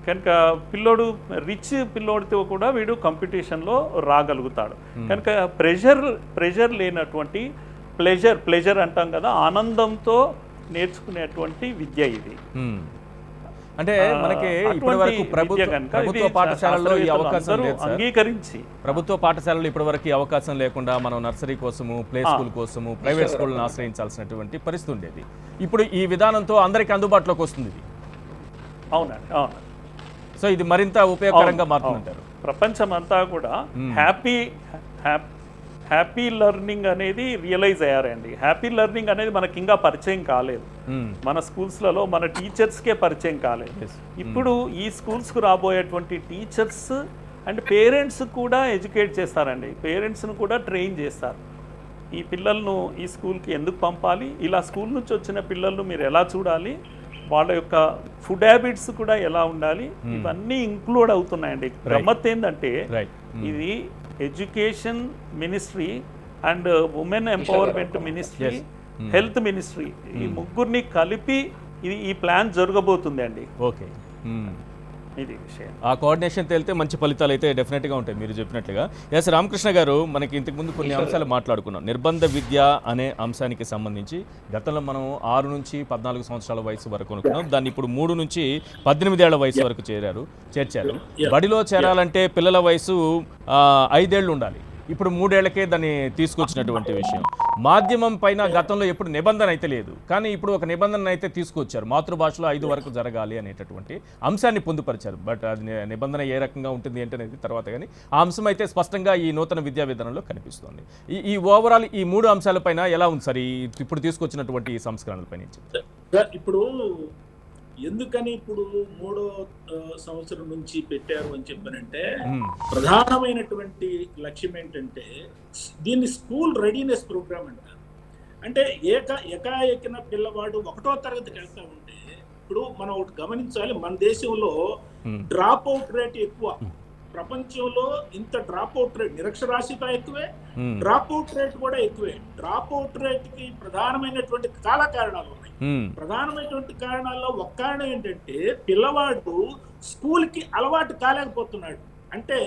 కనుక పిల్లోడు రిచ్ పిల్లోడితో కూడా వీడు కాంపిటీషన్లో రాగలుగుతాడు. కనుక ప్రెషర్ లేనటువంటి ప్లెజర్ అంటాం కదా, ఆనందంతో నేర్చుకునేటువంటి విద్య ఇది. అంటే మనకి ఇప్పటివరకు ప్రభుత్వ పాఠశాలల్లో ఈ అవకాశం లేదు, అంగీకరించి ప్రభుత్వ పాఠశాలలో ఇప్పటివరకు ఈ అవకాశం లేకుండా మనం నర్సరీ కోసము, ప్లే స్కూల్ కోసము ప్రైవేట్ స్కూళ్ళను ఆశ్రయించాల్సినటువంటి పరిస్థితి ఉండేది. ఇప్పుడు ఈ విధానంతో అందరికీ అందుబాటులోకి వస్తుంది ఇది. అవునండి, అవును. సో ఇది మరింత ఉపయోగకరంగా మారుతుంటారు. ప్రపంచం అంతా కూడా హ్యాపీ లెర్నింగ్ అనేది రియలైజ్ అయ్యారండి. హ్యాపీ లెర్నింగ్ అనేది మనకి ఇంకా పరిచయం కాలేదు, మన స్కూల్స్లలో మన టీచర్స్కే పరిచయం కాలేదు. ఇప్పుడు ఈ స్కూల్స్కు రాబోయేటువంటి టీచర్స్ అండ్ పేరెంట్స్ కూడా ఎడ్యుకేట్ చేస్తారండి, పేరెంట్స్ను కూడా ట్రైన్ చేస్తారు. ఈ పిల్లలను ఈ స్కూల్కి ఎందుకు పంపాలి, ఇలా స్కూల్ నుంచి వచ్చిన పిల్లలను మీరు ఎలా చూడాలి, వాళ్ళ యొక్క ఫుడ్ హ్యాబిట్స్ కూడా ఎలా ఉండాలి, ఇవన్నీ ఇంక్లూడ్ అవుతున్నాయండి. గమ్మత్ ఏంటంటే ఇది education ministry and women empowerment ministry, health ministry, ఈ ముగ్గురిని కలిపి ఈ ప్లాన్ జరగబోతుంది అండి. ఓకే, ఇది విషయం. ఆ కోఆర్డినేషన్ తేలితే మంచి ఫలితాలు అయితే డెఫినెట్గా ఉంటాయి మీరు చెప్పినట్లుగా. ఎస్ రామకృష్ణ గారు, మనకి ఇంతకుముందు కొన్ని అంశాలు మాట్లాడుకున్నాం. నిర్బంధ విద్య అనే అంశానికి సంబంధించి గతంలో మనం 6 నుంచి 14 సంవత్సరాల వయసు వరకు అనుకున్నాం, దాన్ని ఇప్పుడు 3 నుంచి 18 ఏళ్ల వయసు వరకు చేర్చారు. బడిలో చేరాలంటే పిల్లల వయసు 5 ఏళ్ళు ఉండాలి, ఇప్పుడు 3 ఏళ్లకే దాన్ని తీసుకొచ్చినటువంటి విషయం. మాధ్యమం పైన గతంలో ఎప్పుడు నిబంధన అయితే లేదు, కానీ ఇప్పుడు ఒక నిబంధన అయితే తీసుకొచ్చారు, మాతృభాషలో 5 వరకు జరగాలి అనేటటువంటి అంశాన్ని పొందుపరిచారు. బట్ అది నిబంధన ఏ రకంగా ఉంటుంది ఏంటనేది తర్వాత, కానీ ఆ అంశం అయితే స్పష్టంగా ఈ నూతన విద్యా విధానంలో కనిపిస్తుంది. ఈ ఓవరాల్ ఈ 3 అంశాలపైన ఎలా ఉంది సార్ ఇప్పుడు తీసుకొచ్చినటువంటి ఈ సంస్కరణలపైన? ఇప్పుడు ఎందుకని ఇప్పుడు 3వ సంవత్సరం నుంచి పెట్టారు అని చెప్పానంటే, ప్రధానమైనటువంటి లక్ష్యం ఏంటంటే దీన్ని స్కూల్ రెడీనెస్ ప్రోగ్రామ్ అంటారు. అంటే ఏకాఏకిన పిల్లవాడు 1వ తరగతికి వెళ్తా ఉంటే, ఇప్పుడు మనం ఒకటి గమనించాలి, మన దేశంలో డ్రాప్ అవుట్ రేట్ ఎక్కువ. ప్రపంచంలో ఇంత డ్రాప్ అవుట్ రేట్, నిరక్షరాస్యత ఎక్కువే, డ్రాప్ అవుట్ రేట్ కూడా ఎక్కువే. డ్రాప్ అవుట్ రేట్ కి ప్రధానమైనటువంటి చాలా కారణాలు ఉన్నాయి. ప్రధానమైనటువంటి కారణాల్లో ఒక కారణం ఏంటంటే, పిల్లవాడు స్కూల్ కి అలవాటు కాలేకపోతున్నాడు. అంటే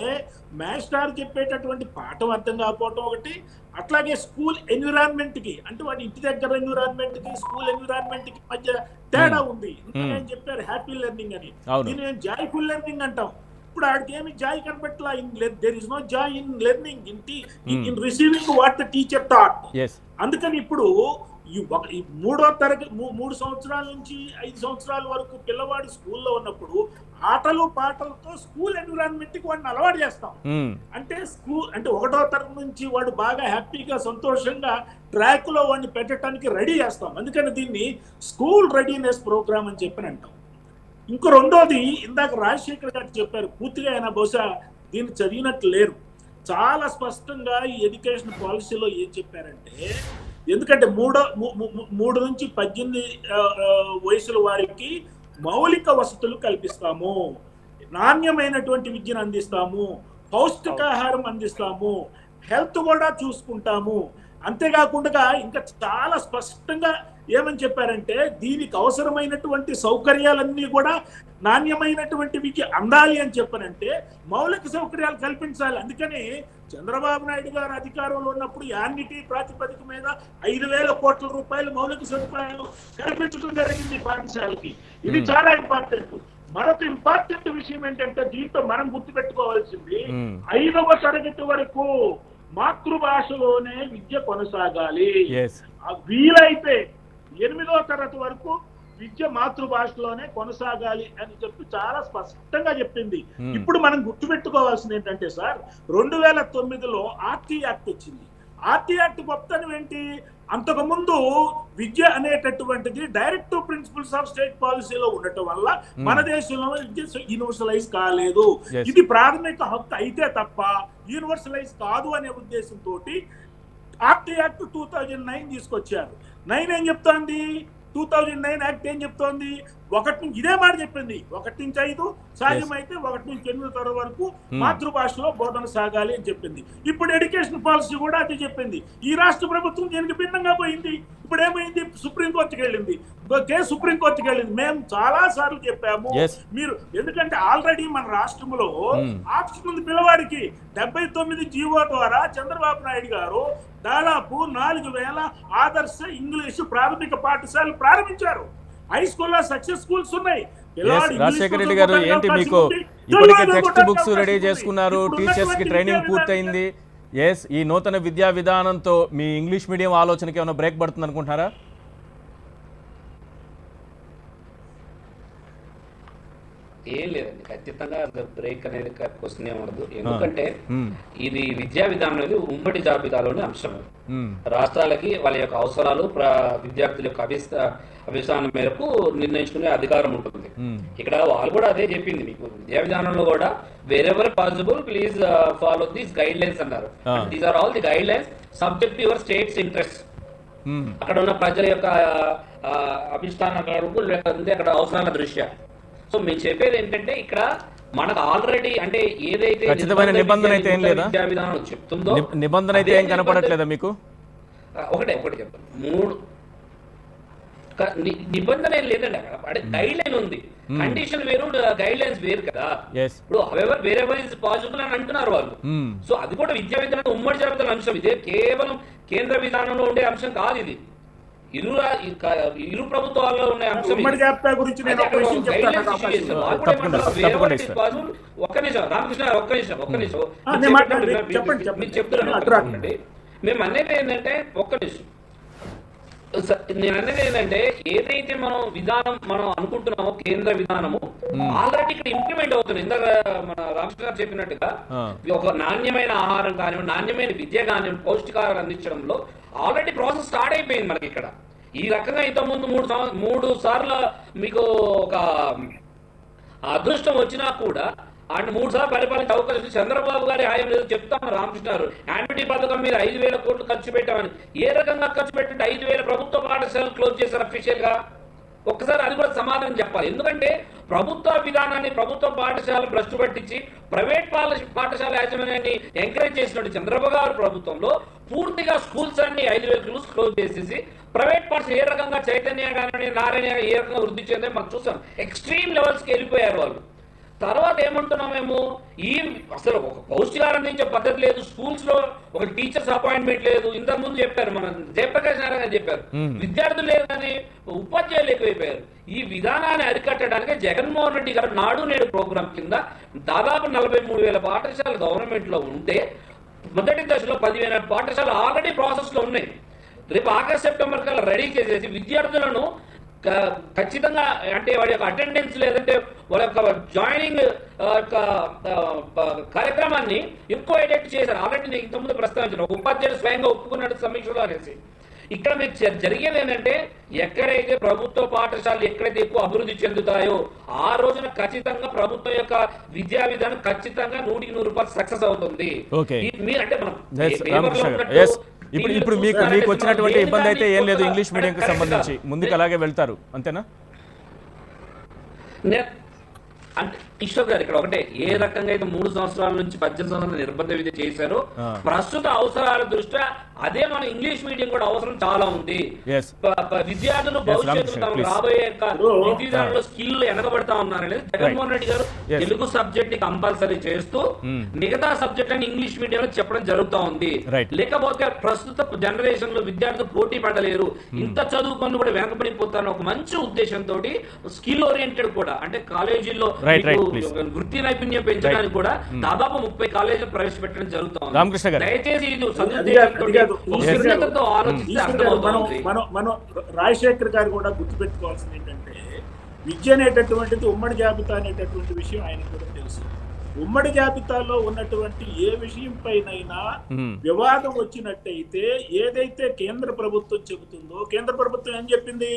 మాస్టర్ చెప్పేటటువంటి పాఠం అర్థం కాకపోవటం ఒకటి, అట్లాగే స్కూల్ ఎన్విరాన్మెంట్ కి, అంటే వాడి ఇంటి దగ్గర ఎన్విరాన్మెంట్ కి స్కూల్ ఎన్విరాన్మెంట్ కి మధ్య తేడా ఉంది. నేను చెప్పారు హ్యాపీ లెర్నింగ్ అని, దీన్ని జాయ్ఫుల్ లెర్నింగ్ అంటాం. ఇప్పుడు ఆడికి ఏమి జాయ్ కనబట్లా, there is no joy in learning, in receiving what the teacher taught. అందుకని ఇప్పుడు ఈ 3వ తరగతి 3 సంవత్సరాల నుంచి 5 సంవత్సరాల వరకు పిల్లవాడు స్కూల్లో ఉన్నప్పుడు ఆటలు పాటలతో స్కూల్ ఎన్విరాన్మెంట్ కి వాడిని అలవాటు చేస్తాం. అంటే స్కూల్ అంటే 1వ తరగతి నుంచి వాడు బాగా హ్యాపీగా సంతోషంగా ట్రాక్ లో వాడిని పెట్టడానికి రెడీ చేస్తాం. అందుకని దీన్ని స్కూల్ రెడీనెస్ ప్రోగ్రామ్ అని చెప్పి అంటాం. ఇంకో రెండోది, ఇందాక రాజశేఖర్ గారు చెప్పారు, పూర్తిగా ఆయన బహుశా దీన్ని చదివినట్లు లేరు. చాలా స్పష్టంగా ఈ ఎడ్యుకేషన్ పాలసీలో ఏం చెప్పారంటే, ఎందుకంటే 3 నుంచి 18 వయసుల వారికి మౌలిక వసతులు కల్పిస్తాము, నాణ్యమైనటువంటి విద్యను అందిస్తాము, పౌష్టికాహారం అందిస్తాము, హెల్త్ కూడా చూసుకుంటాము. అంతేకాకుండా ఇంకా చాలా స్పష్టంగా ఏమని చెప్పారంటే, దీనికి అవసరమైనటువంటి సౌకర్యాలన్నీ కూడా నాణ్యమైనటువంటి విద్య అందాలి అని చెప్పనంటే మౌలిక సౌకర్యాలు కల్పించాలి. అందుకని చంద్రబాబు నాయుడు గారు అధికారంలో ఉన్నప్పుడు యాన్నిటీ ప్రాతిపదిక మీద 5,000 కోట్ల రూపాయలు మౌలిక సదుపాయాలు కల్పించడం జరిగింది పాఠశాలకి. ఇది చాలా ఇంపార్టెంట్. మరొక ఇంపార్టెంట్ విషయం ఏంటంటే, దీంతో మనం గుర్తుపెట్టుకోవాల్సింది, 5వ తరగతి వరకు మాతృభాషలోనే విద్య కొనసాగాలి. వీలైతే 8వ తరగతి వరకు విద్య మాతృభాషలోనే కొనసాగాలి అని చెప్పి చాలా స్పష్టంగా చెప్పింది. ఇప్పుడు మనం గుర్తుపెట్టుకోవాల్సింది ఏంటంటే సార్, 2009లో ఆర్టీ యాక్ట్ వచ్చింది. ఆర్టీ యాక్ట్ గొప్పతనం ఏంటి, అంతకుముందు విద్య అనేటటువంటిది డైరెక్టివ్ ప్రిన్సిపల్స్ ఆఫ్ స్టేట్ పాలసీలో ఉండటం వల్ల మన దేశంలో విద్య యూనివర్సలైజ్ కాలేదు. ఇది ప్రాథమిక హక్కు అయితే తప్ప యూనివర్సలైజ్ కాదు అనే ఉద్దేశంతో ఆర్టీ యాక్ట్ 2009 తీసుకొచ్చారు. 9 ఏం చెప్తోంది, 2009 యాక్ట్ ఏం చెప్తోంది, 1 నుంచి ఇదే మాట చెప్పింది, 1 నుంచి 5 సాధ్యమైతే 1 నుంచి 8 తరగతి వరకు మాతృభాషలో బోధన సాగాలి అని చెప్పింది. ఇప్పుడు ఎడ్యుకేషన్ పాలసీ కూడా అదే చెప్పింది. ఈ రాష్ట్ర ప్రభుత్వం దీనికి భిన్నంగా పోయింది. ఇప్పుడు ఏమైంది, సుప్రీంకోర్టుకి వెళ్ళింది, కేసు సుప్రీంకోర్టుకి వెళ్ళింది. మేము చాలా సార్లు చెప్పాము మీరు, ఎందుకంటే ఆల్రెడీ మన రాష్ట్రంలో ఆప్షన్ ఉంది పిల్లవాడికి. 79 జీవో ద్వారా చంద్రబాబు నాయుడు గారు దాదాపు 4000 ఆదర్శ ఇంగ్లీషు ప్రాథమిక పాఠశాలలు ప్రారంభించారు. హై స్కూల్లో సక్సెస్ స్కూల్స్ ఉన్నాయి. రాజశేఖర రెడ్డి గారు, ఏంటి మీకు ఇప్పటికే టెక్స్ట్ బుక్స్ రెడీ చేసుకున్నారు, టీచర్స్ కి ట్రైనింగ్ పూర్తయింది. ఈ నూతన విద్యా విధానంతో మీ ఇంగ్లీష్ మీడియం ఆలోచనకి ఏమైనా బ్రేక్ పడుతుంది అనుకుంటున్నారా? ఏం లేదండి, ఖచ్చితంగా బ్రేక్ అనేది క్వశ్చన్ ఉండదు. ఎందుకంటే ఇది విద్యా విధానం అనేది ఉమ్మడి జాబితాలోని అంశం. రాష్ట్రాలకి వాళ్ళ యొక్క అవసరాలు విద్యార్థుల యొక్క అభిష్టానం మేరకు నిర్ణయించుకునే అధికారం ఉంటుంది. ఇక్కడ వాళ్ళు కూడా అదే చెప్పింది మీకు, విద్యా విధానంలో కూడా wherever possible please follow these guidelines అన్నారు. These are all the guidelines subject to your states interest. అక్కడ ఉన్న ప్రజల యొక్క అభిష్టానం మేరకు లేకపోతే అక్కడ అవసరాల దృష్ట్యా. సో మేము చెప్పేది ఏంటంటే, ఇక్కడ మనకు ఆల్రెడీ అంటే ఏదైతే నిబంధన అయితే ఏం లేదా, విద్యా విధానం చెప్తుందో నిబంధన అయితే ఏం కనపడట్లేదా మీకు? ఒకటే చెప్తాను, 3 నిబంధన ఏం లేదండి. అక్కడ గైడ్ లైన్ ఉంది, కండిషన్ వేరు, గైడ్ లైన్స్ వేరు కదా. ఇప్పుడు వేరెవర్ ఇస్ పాసిబుల్ అని అంటున్నారు వాళ్ళు. సో అది కూడా విద్యా విధానం ఉమ్మడి జాబితాల అంశం. ఇదే కేవలం కేంద్ర విధానంలో ఉండే అంశం కాదు. ఇది ఇరు ప్రభుత్వాల్లో ఉన్న అంశం. ఒక్క నిమిషం రామకృష్ణ, ఒక్క నిమిషం మీరు చెప్తున్నాను. మేము అనేది ఏంటంటే, ఒక్క నిమిషం నేను అనేది ఏంటంటే, ఏదైతే మనం అనుకుంటున్నామో కేంద్ర విధానము ఆల్రెడీ ఇక్కడ ఇంప్లిమెంట్ అవుతుంది. ఇందాక మన రామకృష్ణ గారు చెప్పినట్టుగా ఒక నాణ్యమైన ఆహారం కానివ్వండి, నాణ్యమైన విద్య కానివ్వండి, పౌష్టికాహారం అందించడంలో ఆల్రెడీ ప్రాసెస్ స్టార్ట్ అయిపోయింది మనకి ఇక్కడ. ఈ రకంగా ఇంతకుముందు 3 సార్లు మీకు ఒక అదృష్టం వచ్చినా కూడా ఆయన 3 సార్లు పరిపాలించే అవకాశం చంద్రబాబు గారి హాయం లేదు చెప్తాను. రామకృష్ణ గారు యాన్యుటీ పథకం మీద 5,000 కోట్లు ఖర్చు పెట్టామని, ఏ రకంగా ఖర్చు పెట్టి 5,000 ప్రభుత్వ పాఠశాలలు క్లోజ్ చేశారు అఫీషియల్ గా? ఒక్కసారి అది కూడా సమాధానం చెప్పాలి. ఎందుకంటే ప్రభుత్వ విధానాన్ని, ప్రభుత్వ పాఠశాల భ్రష్టు పట్టించి ప్రైవేట్ పాఠశాల యాజమాన్యాన్ని ఎంకరేజ్ చేసినట్టు చంద్రబాబు గారు ప్రభుత్వంలో పూర్తిగా స్కూల్స్ అన్ని 5,000 స్కూల్స్ క్లోజ్ చేసేసి ప్రైవేట్ పాఠశాల ఏ రకంగా చైతన్య కానీ నారాయణ ఏ రకంగా వృద్ధి చెందే మనం చూసాం. ఎక్స్ట్రీమ్ లెవెల్స్కి వెళ్ళిపోయారు వాళ్ళు. తర్వాత ఏమంటున్నాం మేము, ఈ అసలు ఒక పౌష్టికాహారం అందించే పద్ధతి లేదు, స్కూల్స్ లో ఒక టీచర్స్ అపాయింట్మెంట్ లేదు. ఇంతకు ముందు చెప్పారు, మన జయప్రకాష్ నారాయణ చెప్పారు, విద్యార్థులు లేదు కానీ ఉపాధ్యాయులు ఎక్కువైపోయారు. ఈ విధానాన్ని అరికట్టడానికి జగన్మోహన్ రెడ్డి గారు నాడు నేడు ప్రోగ్రాం కింద దాదాపు 43,000 పాఠశాలలు గవర్నమెంట్ లో ఉంటే, మొదటి దశలో 10,000 పాఠశాలలు ఆల్రెడీ ప్రాసెస్ లో ఉన్నాయి. రేపు ఆగస్ట్ సెప్టెంబర్ కల్లా రెడీ చేసేసి విద్యార్థులను ఖచ్చితంగా అంటే వాడి యొక్క అటెండెన్స్ లేదంటే వాళ్ళ యొక్క జాయినింగ్ కార్యక్రమాన్ని ఎక్కువ ఎడెక్ట్ చేశారు. ఆల్రెడీ నేను ఇంతకుముందు ప్రస్తావించాను, ఒక ఉపాధ్యాయులు స్వయంగా ఒప్పుకున్నట్టు సమీక్షలో అనేసి. ఇక్కడ మీకు జరిగేది ఏంటంటే, ఎక్కడైతే ప్రభుత్వ పాఠశాలలు ఎక్కడైతే ఎక్కువ అభివృద్ధి చెందుతాయో ఆ రోజున ఖచ్చితంగా ప్రభుత్వం యొక్క విద్యా విధానం ఖచ్చితంగా 100% సక్సెస్ అవుతుంది. మీరంటే మనం ఇప్పుడు మీకు వచ్చినటువంటి ఇబ్బంది అయితే ఏం లేదు, ఇంగ్లీష్ మీడియం కి సంబంధించి ముందుకు అలాగే వెళ్తారు అంతేనా? అంటే ఈశ్వర్ గారు ఇక్కడ ఒకటే, ఏ రకంగా అయితే 3 సంవత్సరాల నుంచి 18 సంవత్సరాల నిర్బంధ విద్య చేశారో ప్రస్తుత అవసరాల దృష్ట్యా అదే మన ఇంగ్లీష్ మీడియం కూడా అవసరం చాలా ఉంది. విద్యార్థులు భవిష్యత్తులో రాబోయే విద్యార్థుల స్కిల్ వెనకబడతా ఉన్నారనేది జగన్మోహన్ రెడ్డి గారు తెలుగు సబ్జెక్ట్ ని కంపల్సరీ చేస్తూ మిగతా సబ్జెక్ట్ అని ఇంగ్లీష్ మీడియం లో చెప్పడం జరుగుతా ఉంది. లేకపోతే ప్రస్తుత జనరేషన్ లో విద్యార్థులు పోటీ పడలేరు, ఇంత చదువుకొని కూడా వెనకబడిపోతారని ఒక మంచి ఉద్దేశంతో స్కిల్ ఓరియంటెడ్ కూడా అంటే కాలేజీల్లో వృత్తి నైపుణ్యం పెంచడానికి కూడా దాదాపు 30 కాలేజీలు ప్రవేశపెట్టడం జరుగుతుంది. దయచేసి మనం రాజశేఖర్ గారు కూడా గుర్తుపెట్టుకోవాల్సింది ఏంటంటే, విద్య అనేటటువంటిది ఉమ్మడి జాబితా అనేటటువంటి విషయం ఆయనకు కూడా తెలుసు. ఉమ్మడి జాబితాలో ఉన్నటువంటి ఏ విషయం పైనైనా వివాదం వచ్చినట్టయితే ఏదైతే కేంద్ర ప్రభుత్వం చెబుతుందో, కేంద్ర ప్రభుత్వం ఏం చెప్పింది,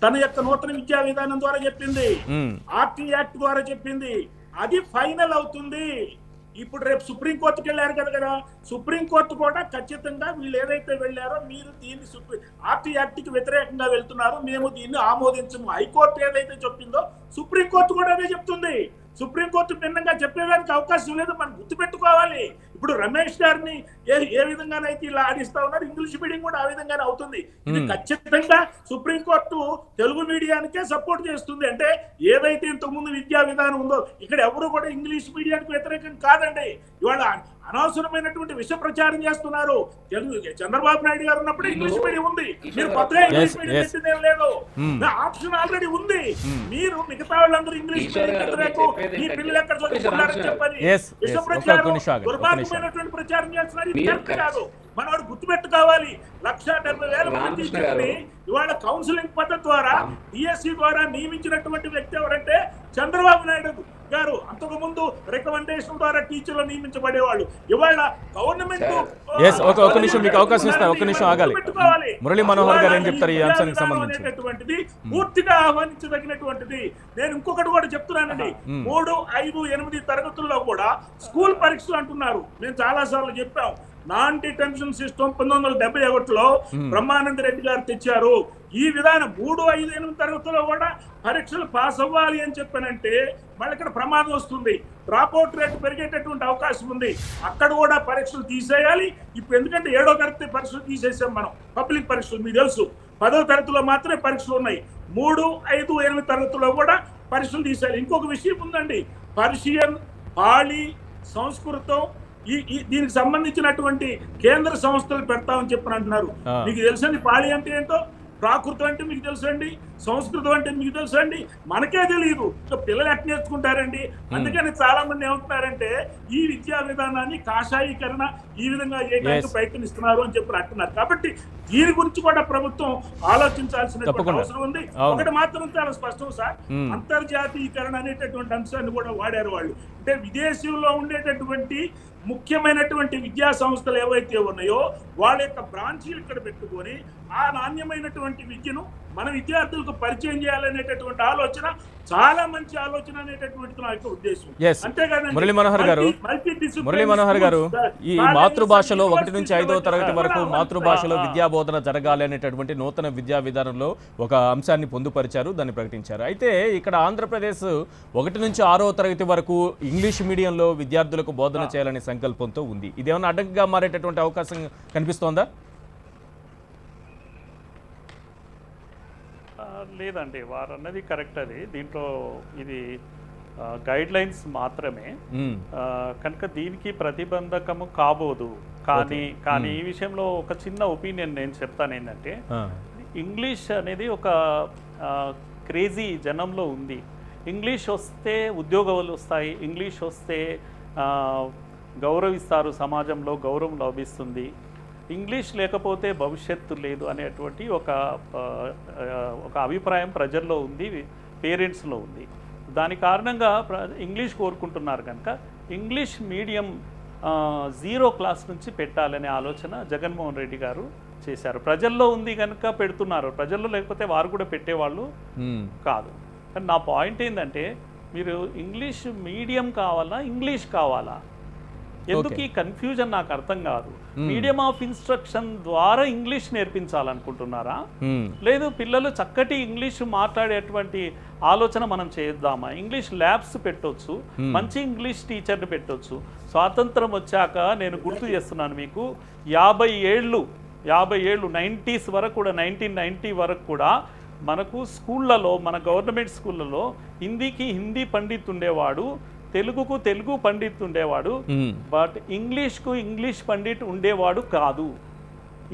తన యొక్క నూతన విద్యా విధానం ద్వారా చెప్పింది, ఆర్టీ యాక్ట్ ద్వారా చెప్పింది, అది ఫైనల్ అవుతుంది. ఇప్పుడు రేపు సుప్రీంకోర్టుకి వెళ్ళారు కదా, సుప్రీంకోర్టు కూడా ఖచ్చితంగా వీళ్ళు ఏదైతే వెళ్ళారో మీరు దీన్ని యాక్ట్కి వ్యతిరేకంగా వెళ్తున్నారు, మేము దీన్ని ఆమోదించము. హైకోర్టు ఏదైతే చెప్పిందో సుప్రీంకోర్టు కూడా అదే చెప్తుంది. సుప్రీంకోర్టు భిన్నంగా చెప్పేదానికి అవకాశం లేదు, మనం గుర్తుపెట్టుకోవాలి. ఇప్పుడు రమేష్ గారిని ఏ విధంగానైతే ఇలా ఆడిస్తా ఉన్నారు, ఇంగ్లీష్ మీడియం కూడా ఆ విధంగానే అవుతుంది. ఇది ఖచ్చితంగా సుప్రీంకోర్టు తెలుగు మీడియానికే సపోర్ట్ చేస్తుంది. అంటే ఏదైతే ఇంతకుముందు విద్యా విధానం ఉందో ఇక్కడ ఎవరు కూడా ఇంగ్లీష్ మీడియానికి వ్యతిరేకం కాదండి. ఇవాళ అనవసరమైనటువంటి విష ప్రచారం చేస్తున్నారు. చంద్రబాబు నాయుడు గారు ఉన్నప్పుడు ఇంగ్లీష్ మీడియం ఉంది, మీరు కొత్తగా ఇంగ్లీష్ మీడియం పెట్టిందేం లేదు, ఆప్షన్ ఆల్రెడీ ఉంది. మీరు మిగతా వాళ్ళందరూ ఇంగ్లీష్ మీడియం వ్యతిరేకం, మీ పిల్లలు ఎక్కడ చదువుకుంటారని చెప్పని విష ప్రచారం, దుర్మార్గమైనటువంటి ప్రచారం చేస్తున్నారు. ఇది కరెక్ట్ కాదు. మనవాడు గుర్తుపెట్టుకోవాలి. 1,70,000 మంది టీచర్ని ఇవాళ కౌన్సిలింగ్ పద్ధతి ద్వారా డిఎస్సి ద్వారా నియమించినటువంటి వ్యక్తి ఎవరంటే చంద్రబాబు నాయుడు గారు. అంతకు ముందు రికమెండేషన్ ద్వారా టీచర్లు నియమించబడేవాళ్ళు. ఇవాళ గవర్నమెంట్ ఒక నిమిషం మీకు అవకాశం ఇస్తా, ఒక నిమిషం ఆగాలి. మురళీ మనోహర్ గారు ఏం చెప్తారు ఈ అంశానికి సంబంధించి? పూర్తిగా ఆహ్వానించదగినటువంటిది. నేను ఇంకొకటి కూడా చెప్తున్నానండి, 3, 5, 8 తరగతుల్లో కూడా స్కూల్ పరీక్షలు అంటున్నారు. మేము చాలా సార్లు చెప్పాం. నాన్ డిటెన్షన్ సిస్టమ్ 1971లో బ్రహ్మానంద రెడ్డి గారు తెచ్చారు. ఈ విధానం 3, 5, 8 తరగతుల్లో కూడా పరీక్షలు పాస్ అవ్వాలి అని చెప్పానంటే మళ్ళీ ఇక్కడ ప్రమాదం వస్తుంది. డ్రాప్అవుట్ రేట్ పెరిగేటటువంటి అవకాశం ఉంది. అక్కడ కూడా పరీక్షలు తీసేయాలి. ఇప్పుడు ఎందుకంటే 7వ తరగతి పరీక్షలు తీసేసాం మనం, పబ్లిక్ పరీక్షలు మీకు తెలుసు. 10వ తరగతిలో మాత్రమే పరీక్షలు ఉన్నాయి. 3, 5, 8 తరగతుల్లో కూడా పరీక్షలు తీసేయాలి. ఇంకొక విషయం ఉందండి, పర్షియన్, పాళీ, సంస్కృతం దీనికి సంబంధించినటువంటి కేంద్ర సంస్థలు పెడతామని చెప్పని అంటున్నారు. మీకు తెలుసండి పాళీ అంటే ఏంటో, ప్రాకృతం అంటే మీకు తెలుసండి, సంస్కృతం అంటే మీకు తెలుసండి, మనకే తెలియదు. పిల్లలు ఎట్లా నేర్చుకుంటారండి? అందుకని చాలా మంది ఏమంటున్నారంటే ఈ విద్యా విధానాన్ని కాషాయీకరణ ఈ విధంగా చేయడానికి ప్రయత్నిస్తున్నారు అని చెప్పి అంటున్నారు. కాబట్టి దీని గురించి కూడా ప్రభుత్వం ఆలోచించాల్సిన అవసరం ఉంది. ఒకటి మాత్రం చాలా స్పష్టం సార్, అంతర్జాతీయకరణ అనేటటువంటి అంశాన్ని కూడా వాడారు వాళ్ళు. అంటే విదేశీయుల్లో ఉండేటటువంటి ముఖ్యమైనటువంటి విద్యా సంస్థలు ఏవైతే ఉన్నాయో వాళ్ళ యొక్క బ్రాంచీలు ఇక్కడ పెట్టుకొని ఆ నాణ్యమైనటువంటి విద్యను మన విద్యార్థులకు పరిచయం చేయాలనేటటువంటి ఆలోచన చాలా మంచి ఆలోచన అనేటటువంటి నా యొక్క ఉద్దేశం. మురళీ మనోహర్ గారు, ఈ మాతృభాషలో 1 నుంచి 5వ తరగతి వరకు మాతృభాషలో విద్యా బోధన జరగాలి అనేటటువంటి నూతన విద్యా విధానంలో ఒక అంశాన్ని పొందుపరిచారు, దాన్ని ప్రకటించారు. అయితే ఇక్కడ ఆంధ్రప్రదేశ్ 1 నుంచి 6వ తరగతి వరకు ఇంగ్లీష్ మీడియంలో విద్యార్థులకు బోధన చేయాలనే సంకల్పంతో ఉంది. ఇదేమన్నా అడ్డంకిగా మారేటటువంటి అవకాశం కనిపిస్తోందా? లేదండి, వారు అన్నది కరెక్ట్. అది దీంట్లో ఇది గైడ్ లైన్స్ మాత్రమే కనుక దీనికి ప్రతిబంధకము కాబోదు. కానీ ఈ విషయంలో ఒక చిన్న ఒపీనియన్ నేను చెప్తాను. ఏంటంటే ఇంగ్లీష్ అనేది ఒక క్రేజీ జనంలో ఉంది. ఇంగ్లీష్ వస్తే ఉద్యోగాలు వస్తాయి, ఇంగ్లీష్ వస్తే గౌరవిస్తారు, సమాజంలో గౌరవం లభిస్తుంది, ఇంగ్లీష్ లేకపోతే భవిష్యత్తు లేదు అనేటువంటి ఒక అభిప్రాయం ప్రజల్లో ఉంది, పేరెంట్స్లో ఉంది. దాని కారణంగా ఇంగ్లీష్ కోరుకుంటున్నారు కనుక ఇంగ్లీష్ మీడియం 0 క్లాస్ నుంచి పెట్టాలనే ఆలోచన జగన్మోహన్ రెడ్డి గారు చేశారు. ప్రజల్లో ఉంది కనుక పెడుతున్నారు, ప్రజల్లో లేకపోతే వారు కూడా పెట్టేవాళ్ళు కాదు. కానీ నా పాయింట్ ఏంటంటే మీరు ఇంగ్లీష్ మీడియం కావాలా, ఇంగ్లీష్ కావాలా? ఎందుకు ఈ కన్ఫ్యూజన్ నాకు అర్థం కాదు. మీడియం ఆఫ్ ఇన్స్ట్రక్షన్ ద్వారా ఇంగ్లీష్ నేర్పించాలనుకుంటున్నారా, లేదు పిల్లలు చక్కటి ఇంగ్లీష్ మాట్లాడేటువంటి ఆలోచన మనం చేద్దామా? ఇంగ్లీష్ ల్యాబ్స్ పెట్టొచ్చు, మంచి ఇంగ్లీష్ టీచర్ని పెట్టొచ్చు. స్వాతంత్రం వచ్చాక నేను గుర్తు చేస్తున్నాను మీకు, 50 ఏళ్ళు 90s వరకు కూడా, 1990 వరకు కూడా మనకు స్కూళ్ళలో, మన గవర్నమెంట్ స్కూళ్ళలో హిందీకి హిందీ పండిత్ ఉండేవాడు, తెలుగుకు తెలుగు పండిత్ ఉండేవాడు, బట్ ఇంగ్లీష్కు ఇంగ్లీష్ పండిట్ ఉండేవాడు కాదు.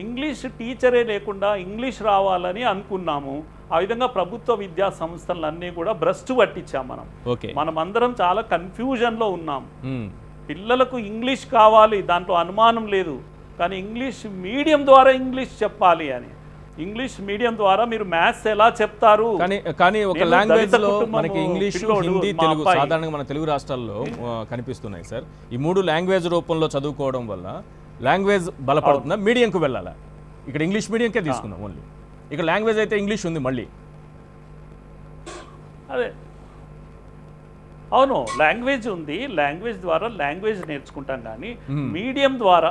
ఇంగ్లీష్ టీచరే లేకుండా ఇంగ్లీష్ రావాలని అనుకున్నాము. ఆ విధంగా ప్రభుత్వ విద్యా సంస్థలన్నీ కూడా భ్రష్టు పట్టించాం మనం అందరం చాలా కన్ఫ్యూజన్లో ఉన్నాం. పిల్లలకు ఇంగ్లీష్ కావాలి, దాంట్లో అనుమానం లేదు, కానీ ఇంగ్లీష్ మీడియం ద్వారా ఇంగ్లీష్ చెప్పాలి అని. ఇంగ్లీష్ మీడియం ద్వారా మీరు మ్యాథ్స్ ఎలా చెప్తారు? కానీ ఒక లాంగ్వేజ్ లో మనకి ఇంగ్లీష్, హిందీ, తెలుగు సాధారణంగా మన తెలుగు రాష్ట్రాల్లో కనిపిస్తున్నాయి సార్. ఈ 3 లాంగ్వేజ్ రూపంలో చదువుకోవడం వల్ల లాంగ్వేజ్ బలపడుతుందా? మీడియంకు వెళ్ళాలా? ఇక్కడ ఇంగ్లీష్ మీడియంకే తీసుకుందాం ఓన్లీ. ఇక్కడ లాంగ్వేజ్ అయితే ఇంగ్లీష్ ఉంది మళ్ళీ. అదే అవును, లాంగ్వేజ్ ఉంది, లాంగ్వేజ్ ద్వారా లాంగ్వేజ్ నేర్చుకుంటాం. కానీ మీడియం ద్వారా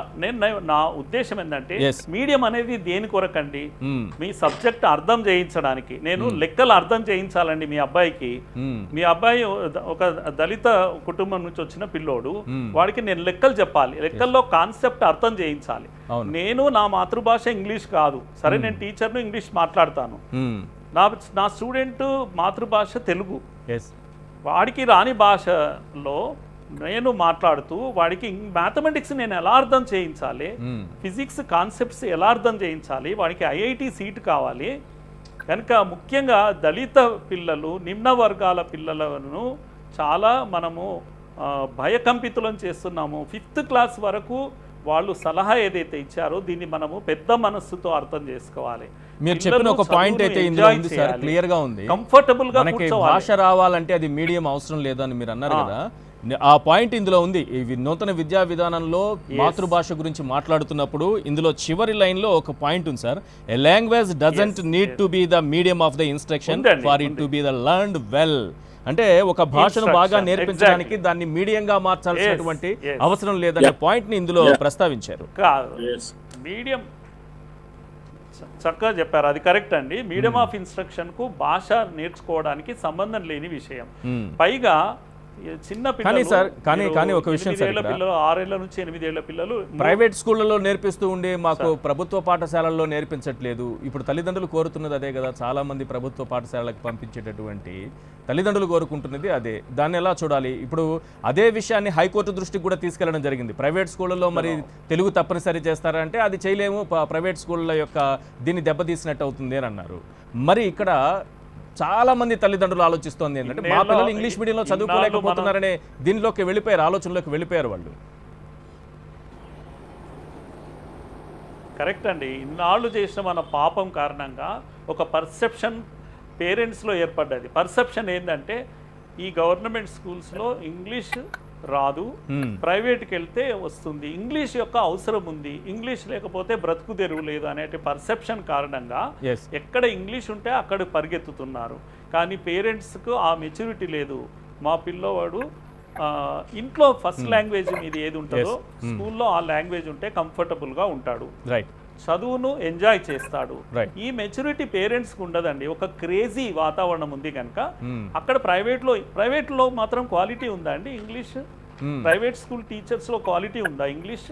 నా ఉద్దేశం ఏంటంటే మీడియం అనేది దేని కొరకండి, మీ సబ్జెక్ట్ అర్థం చేయించడానికి. నేను లెక్కలు అర్థం చేయించాలండి మీ అబ్బాయికి. మీ అబ్బాయి ఒక దళిత కుటుంబం నుంచి వచ్చిన పిల్లోడు, వాడికి నేను లెక్కలు చెప్పాలి, లెక్కల్లో కాన్సెప్ట్ అర్థం చేయించాలి. నేను నా మాతృభాష ఇంగ్లీష్ కాదు, సరే నేను టీచర్ను ఇంగ్లీష్ మాట్లాడతాను, నా స్టూడెంట్ మాతృభాష తెలుగు, వాడికి రాని భాషలో నేను మాట్లాడుతూ వాడికి మ్యాథమెటిక్స్ నేను ఎలా అర్థం చేయించాలి, ఫిజిక్స్ కాన్సెప్ట్స్ ఎలా అర్థం చేయించాలి, వాడికి ఐఐటి సీట్ కావాలి. కనుక ముఖ్యంగా దళిత పిల్లలు, నిమ్న వర్గాల పిల్లలను చాలా మనము భయకంపితులను చేస్తున్నాము. 5th క్లాస్ వరకు వాళ్ళు సలహా ఏదైతే ఇచ్చారో దీన్ని మనము పెద్ద మనస్సుతో అర్థం చేసుకోవాలి. మీరు చెప్పిన ఒక పాయింట్ అయితే ఇందులో ఉంది సార్, క్లియర్ గా ఉంది. కంఫర్టబుల్ గా మనకి భాష రావాలంటే అది మీడియం అవసరం లేదు అని మీరు అన్నారు కదా, ఆ పాయింట్ ఇందులో ఉంది. ఈ నూతన విద్యా విధానంలో మాతృభాష గురించి మాట్లాడుతున్నప్పుడు ఇందులో చివరి లైన్ లో ఒక పాయింట్ ఉంది sir, a language doesn't need to be the medium of the instruction for it to be the learned well. అంటే ఒక భాషను బాగా నేర్పించడానికి దాన్ని మీడియంగా మార్చాల్సినటువంటి అవసరం లేదనే పాయింట్ ని ఇందులో ప్రస్తావించారు. మీడియం చక్కగా చెప్పారు, అది కరెక్ట్ అండి. మీడియం ఆఫ్ ఇన్స్ట్రక్షన్ కు భాష నేర్చుకోవడానికి సంబంధం లేని విషయం. పైగా చిన్న కానీ ఒక విషయం సార్, పిల్లలు 6 ఏళ్ల నుంచి 8 ఏళ్ల పిల్లలు ప్రైవేట్ స్కూళ్ళలో నేర్పిస్తూ ఉండే మాకు ప్రభుత్వ పాఠశాలల్లో నేర్పించట్లేదు. ఇప్పుడు తల్లిదండ్రులు కోరుతున్నది అదే కదా, చాలా మంది ప్రభుత్వ పాఠశాలకు పంపించేటటువంటి తల్లిదండ్రులు కోరుకుంటున్నది అదే. దాన్ని ఎలా చూడాలి? ఇప్పుడు అదే విషయాన్ని హైకోర్టు దృష్టికి కూడా తీసుకెళ్లడం జరిగింది. ప్రైవేట్ స్కూళ్ళలో మరి తెలుగు తప్పనిసరి చేస్తారంటే అది చేయలేము, ప్రైవేట్ స్కూళ్ళ యొక్క దీన్ని దెబ్బతీసినట్టు అవుతుంది అని అన్నారు. మరి ఇక్కడ చాలా మంది తల్లిదండ్రులు ఆలోచిస్తోంది ఏంటంటే మా పిల్లలు ఇంగ్లీష్ మీడియంలో చదువుకోలేకపోతున్నారనే దీనిలోకి వెళ్ళిపోయారు, ఆలోచనలోకి వెళ్ళిపోయారు వాళ్ళు. కరెక్ట్ అండి. ఇన్నాళ్ళు చేసిన మన పాపం కారణంగా ఒక పర్సెప్షన్ పేరెంట్స్లో ఏర్పడ్డది. పర్సెప్షన్ ఏంటంటే ఈ గవర్నమెంట్ స్కూల్స్లో ఇంగ్లీష్ రాదు, ప్రైవేట్కి వెళ్తే వస్తుంది, ఇంగ్లీష్ యొక్క అవసరం ఉంది, ఇంగ్లీష్ లేకపోతే బ్రతుకు తెరువు లేదు అనే పర్సెప్షన్ కారణంగా ఎక్కడ ఇంగ్లీష్ ఉంటే అక్కడ పరిగెత్తుతున్నారు. కానీ పేరెంట్స్కు ఆ మెచ్యూరిటీ లేదు. మా పిల్లవాడు ఇంట్లో ఫస్ట్ లాంగ్వేజ్ మీద ఏది ఉంటుందో స్కూల్లో ఆ లాంగ్వేజ్ ఉంటే కంఫర్టబుల్గా ఉంటాడు, చదువును ఎంజాయ్ చేస్తాడు. ఈ మెచ్యూరిటీ పేరెంట్స్కి ఉండదండి. ఒక క్రేజీ వాతావరణం ఉంది కనుక అక్కడ ప్రైవేట్లో మాత్రం క్వాలిటీ ఉందా అండి ఇంగ్లీష్? ప్రైవేట్ స్కూల్ టీచర్స్ లో క్వాలిటీ ఉందా ఇంగ్లీష్?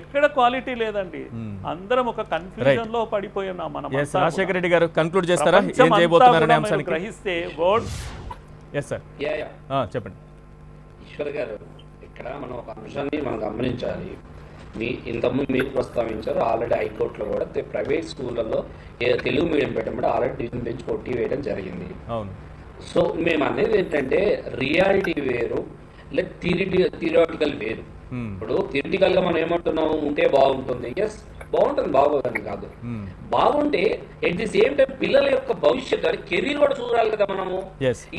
ఎక్కడ క్వాలిటీ లేదండి. అందరం ఒక కన్ఫ్యూజన్ లో పడిపోయినా మనం. రాజశేఖర రెడ్డి గారు కన్క్లూడ్ చేస్తారా ఏం చేయబోతున్నారనే అంశానికి? గ్రహిస్తే వర్డ్ చెప్పండి ఈశ్వర్ గారు. ఇక్కడ మనం ఒక అంశాన్ని మనం గమనించాలి. ఇంతకుముందు మీరు ప్రస్తావించారు, ఆల్రెడీ హైకోర్టులో కూడా ప్రైవేట్ స్కూళ్ళలో తెలుగు మీడియం పెట్టమంటే ఆల్రెడీ డివిజన్ బెంచ్ కొట్టి వేయడం జరిగింది. అవును. సో మేము అనేది ఏంటంటే రియాలిటీ వేరు, లైక్ థియరిటికల్ వేరు. ఇప్పుడు థియరిటికల్ గా మనం ఏమంటున్నాము, ఉంటే బాగుంటుంది, ఎస్ బాగుంటుంది, బాగోదని కాదు. బాగుంటే ఎట్ ది సేమ్ టైం పిల్లల యొక్క భవిష్యత్తు అంటే కెరీర్ కూడా చూడాలి కదా మనము.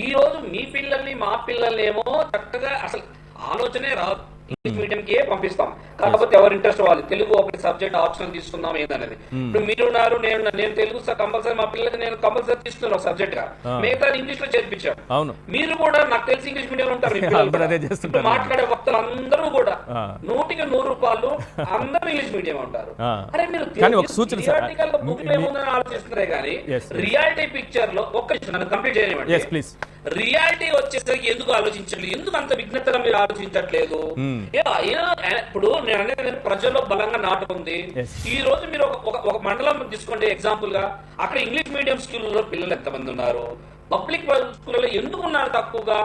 ఈ రోజు మీ పిల్లల్ని మా పిల్లల్ని ఏమో చక్కగా అసలు ఆలోచనే రాదు, ఇంగ్లీష్ మీడియంకి పంపిస్తాం. కాకపోతే ఎవరు ఇంట్రెస్ట్ వాళ్ళు తెలుగు ఒకటి సబ్జెక్ట్ ఆప్షన్ తీసుకుందాం ఏదనేది. ఇప్పుడు మీరున్నారు, నేను తెలుగు కంపల్సరీ మా పిల్లలకి నేను కంపల్సరీ తీసుకున్నాను సబ్జెక్ట్ గా, మిగతా ఇంగ్లీష్ లో చేర్పించాను. మీరు కూడా నాకు తెలిసి ఇంగ్లీష్ మీడియం ఉంటారు, మాట్లాడే వక్తలు అందరూ కూడా 100% అందరూ ఇంగ్లీష్ మీడియం ఉంటారు. అరే మీరు బుక్ ఏముందని ఆలోచిస్తున్నారే కానీ రియాలిటీ పిక్చర్ లో ఒక్క నన్ను కంప్లీట్ చేయనివ్వండి. రియాలిటీ వచ్చేసరికి ఎందుకు ఆలోచించట్లేదు, ఎందుకు అంత విఘ్నతగా మీరు ఆలోచించట్లేదు? ఇప్పుడు నేను అనేది ప్రజల్లో బలంగా నాటుకుంది. ఈ రోజు మీరు ఒక మండలం తీసుకోండి ఎగ్జాంపుల్ గా, అక్కడ ఇంగ్లీష్ మీడియం స్కూల్లో పిల్లలు ఎంతమంది ఉన్నారు, పబ్లిక్ స్కూల్లో ఎందుకు ఉన్నారు తక్కువగా?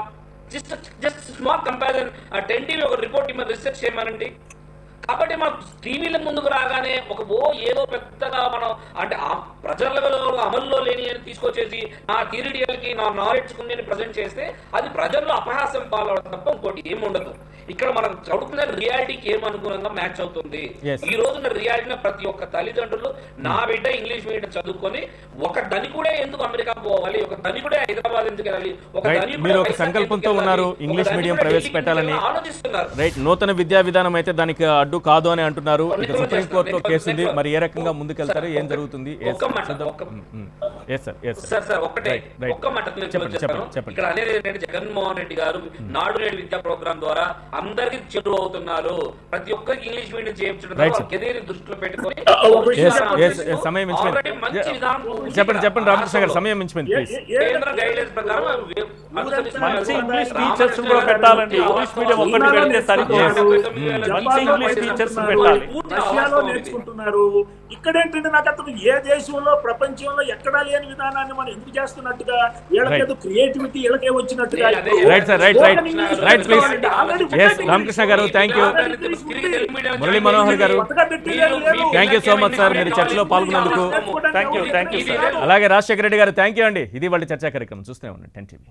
Just small comparison. 10 TV ఒక రిపోర్ట్ రీసెర్చ్ చేయమనండి. కాబట్టి మనం టీవీల ముందుకు రాగానే ఏదో పెద్దగా మనం అంటే ఆ ప్రజలలో అమల్లో లేని అని తీసుకొచ్చేసి నా థియరిటికల్ కి నా నాలెడ్జ్ కు నేను ప్రజెంట్ చేస్తే అది ప్రజల్లో అపహాస్యం పాలవడం తప్ప ఇంకోటి ఏమి ఉండదు. ఇక్కడ మనం చదువుకున్న రియాలిటీకి ఏం అనుగుణంగా మ్యాచ్ అవుతుంది. Yes. ఈ రోజున రియాలిటీ ప్రతి ఒక్క తల్లిదండ్రులు నా బిడ్డ ఇంగ్లీష్ మీడియం చదువుకొని ఒక ధనికుడే ఎందుకు అమెరికా పోవాలి, ఒక ధనికుడే హైదరాబాద్ ఎందుకు వెళ్ళాలి, ఒక Right. ధనికుడే మీరు ఒక వైజాగ్ సంకల్పంతో ఎందుకు వెళ్ళాలి, ఉన్నారు, ఒక ఇంగ్లీష్ ధనికుడే మీడియం ఢిల్లీకి ప్రవేశపెట్టాలని. ఎందుకు ఆలోచిస్తున్నారు. రైట్, నూతన విద్యా విధానం అయితే దానికి అడ్డు కాదు అని అంటున్నారు. ఇక నేను సుప్రీంకోర్టులో చేస్తాను. కేసు ఉంది, మరి ఏ రకంగా ముందుకెళ్తారు, ఏం జరుగుతుంది? ఒక్క మాట, సార్ ఒక్కటే ఒక్క మాట నేను చెప్తాను. ఇక్కడ అనేది ఏంటంటే జగన్మోహన్ రెడ్డి గారు నాడు నేడు విద్యా ప్రోగ్రామ్ ద్వారా అందరికి చెడు అవుతున్నారు, ప్రతి ఒక్కరికి ఇంగ్లీష్ మీడియం చేయించడం Right, sir. కెరీర్ దృష్టిలో పెట్టుకొని సమయం మించిపోయింది. already మంచి విధానం చెప్పండి రామకృష్ణ గారు, సమయం మించిపోయింది ప్లీజ్. కేంద్ర గైడ్లైన్స్ ప్రకారం మంచి ఇంగ్లీష్ టీచర్స్ కూడా పెట్టాలండి. ఇంగ్లీష్ మీడియం ఒక్కటి పెడితే సరిపోదు, మంచి ఇంగ్లీష్ టీచర్స్ పెట్టాలి. రష్యాలో నేర్చుకుంటున్నారు. ఇక్కడేంటంటే నాకు అతను ఏ దేశంలో ప్రపంచంలో ఎక్కడా లేని విధానాన్ని మనం ఎందుకు చేస్తున్నట్టుగా, వీళ్ళకేదో క్రియేటివిటీ వీళ్ళకే వచ్చినట్టుగా. Right sir, right please. Yes Ramakrishna garu, thank you. Murali Manohar garu, thank you so much sir, మీరు చర్చలో పాల్గొన్నందుకు. Thank you sir. అలాగే రాజశేఖర రెడ్డి గారు, థ్యాంక్ యూ అండి. ఇది వాళ్ళ చర్చా కార్యక్రమం. చూస్తూనే ఉండండి 10 TV.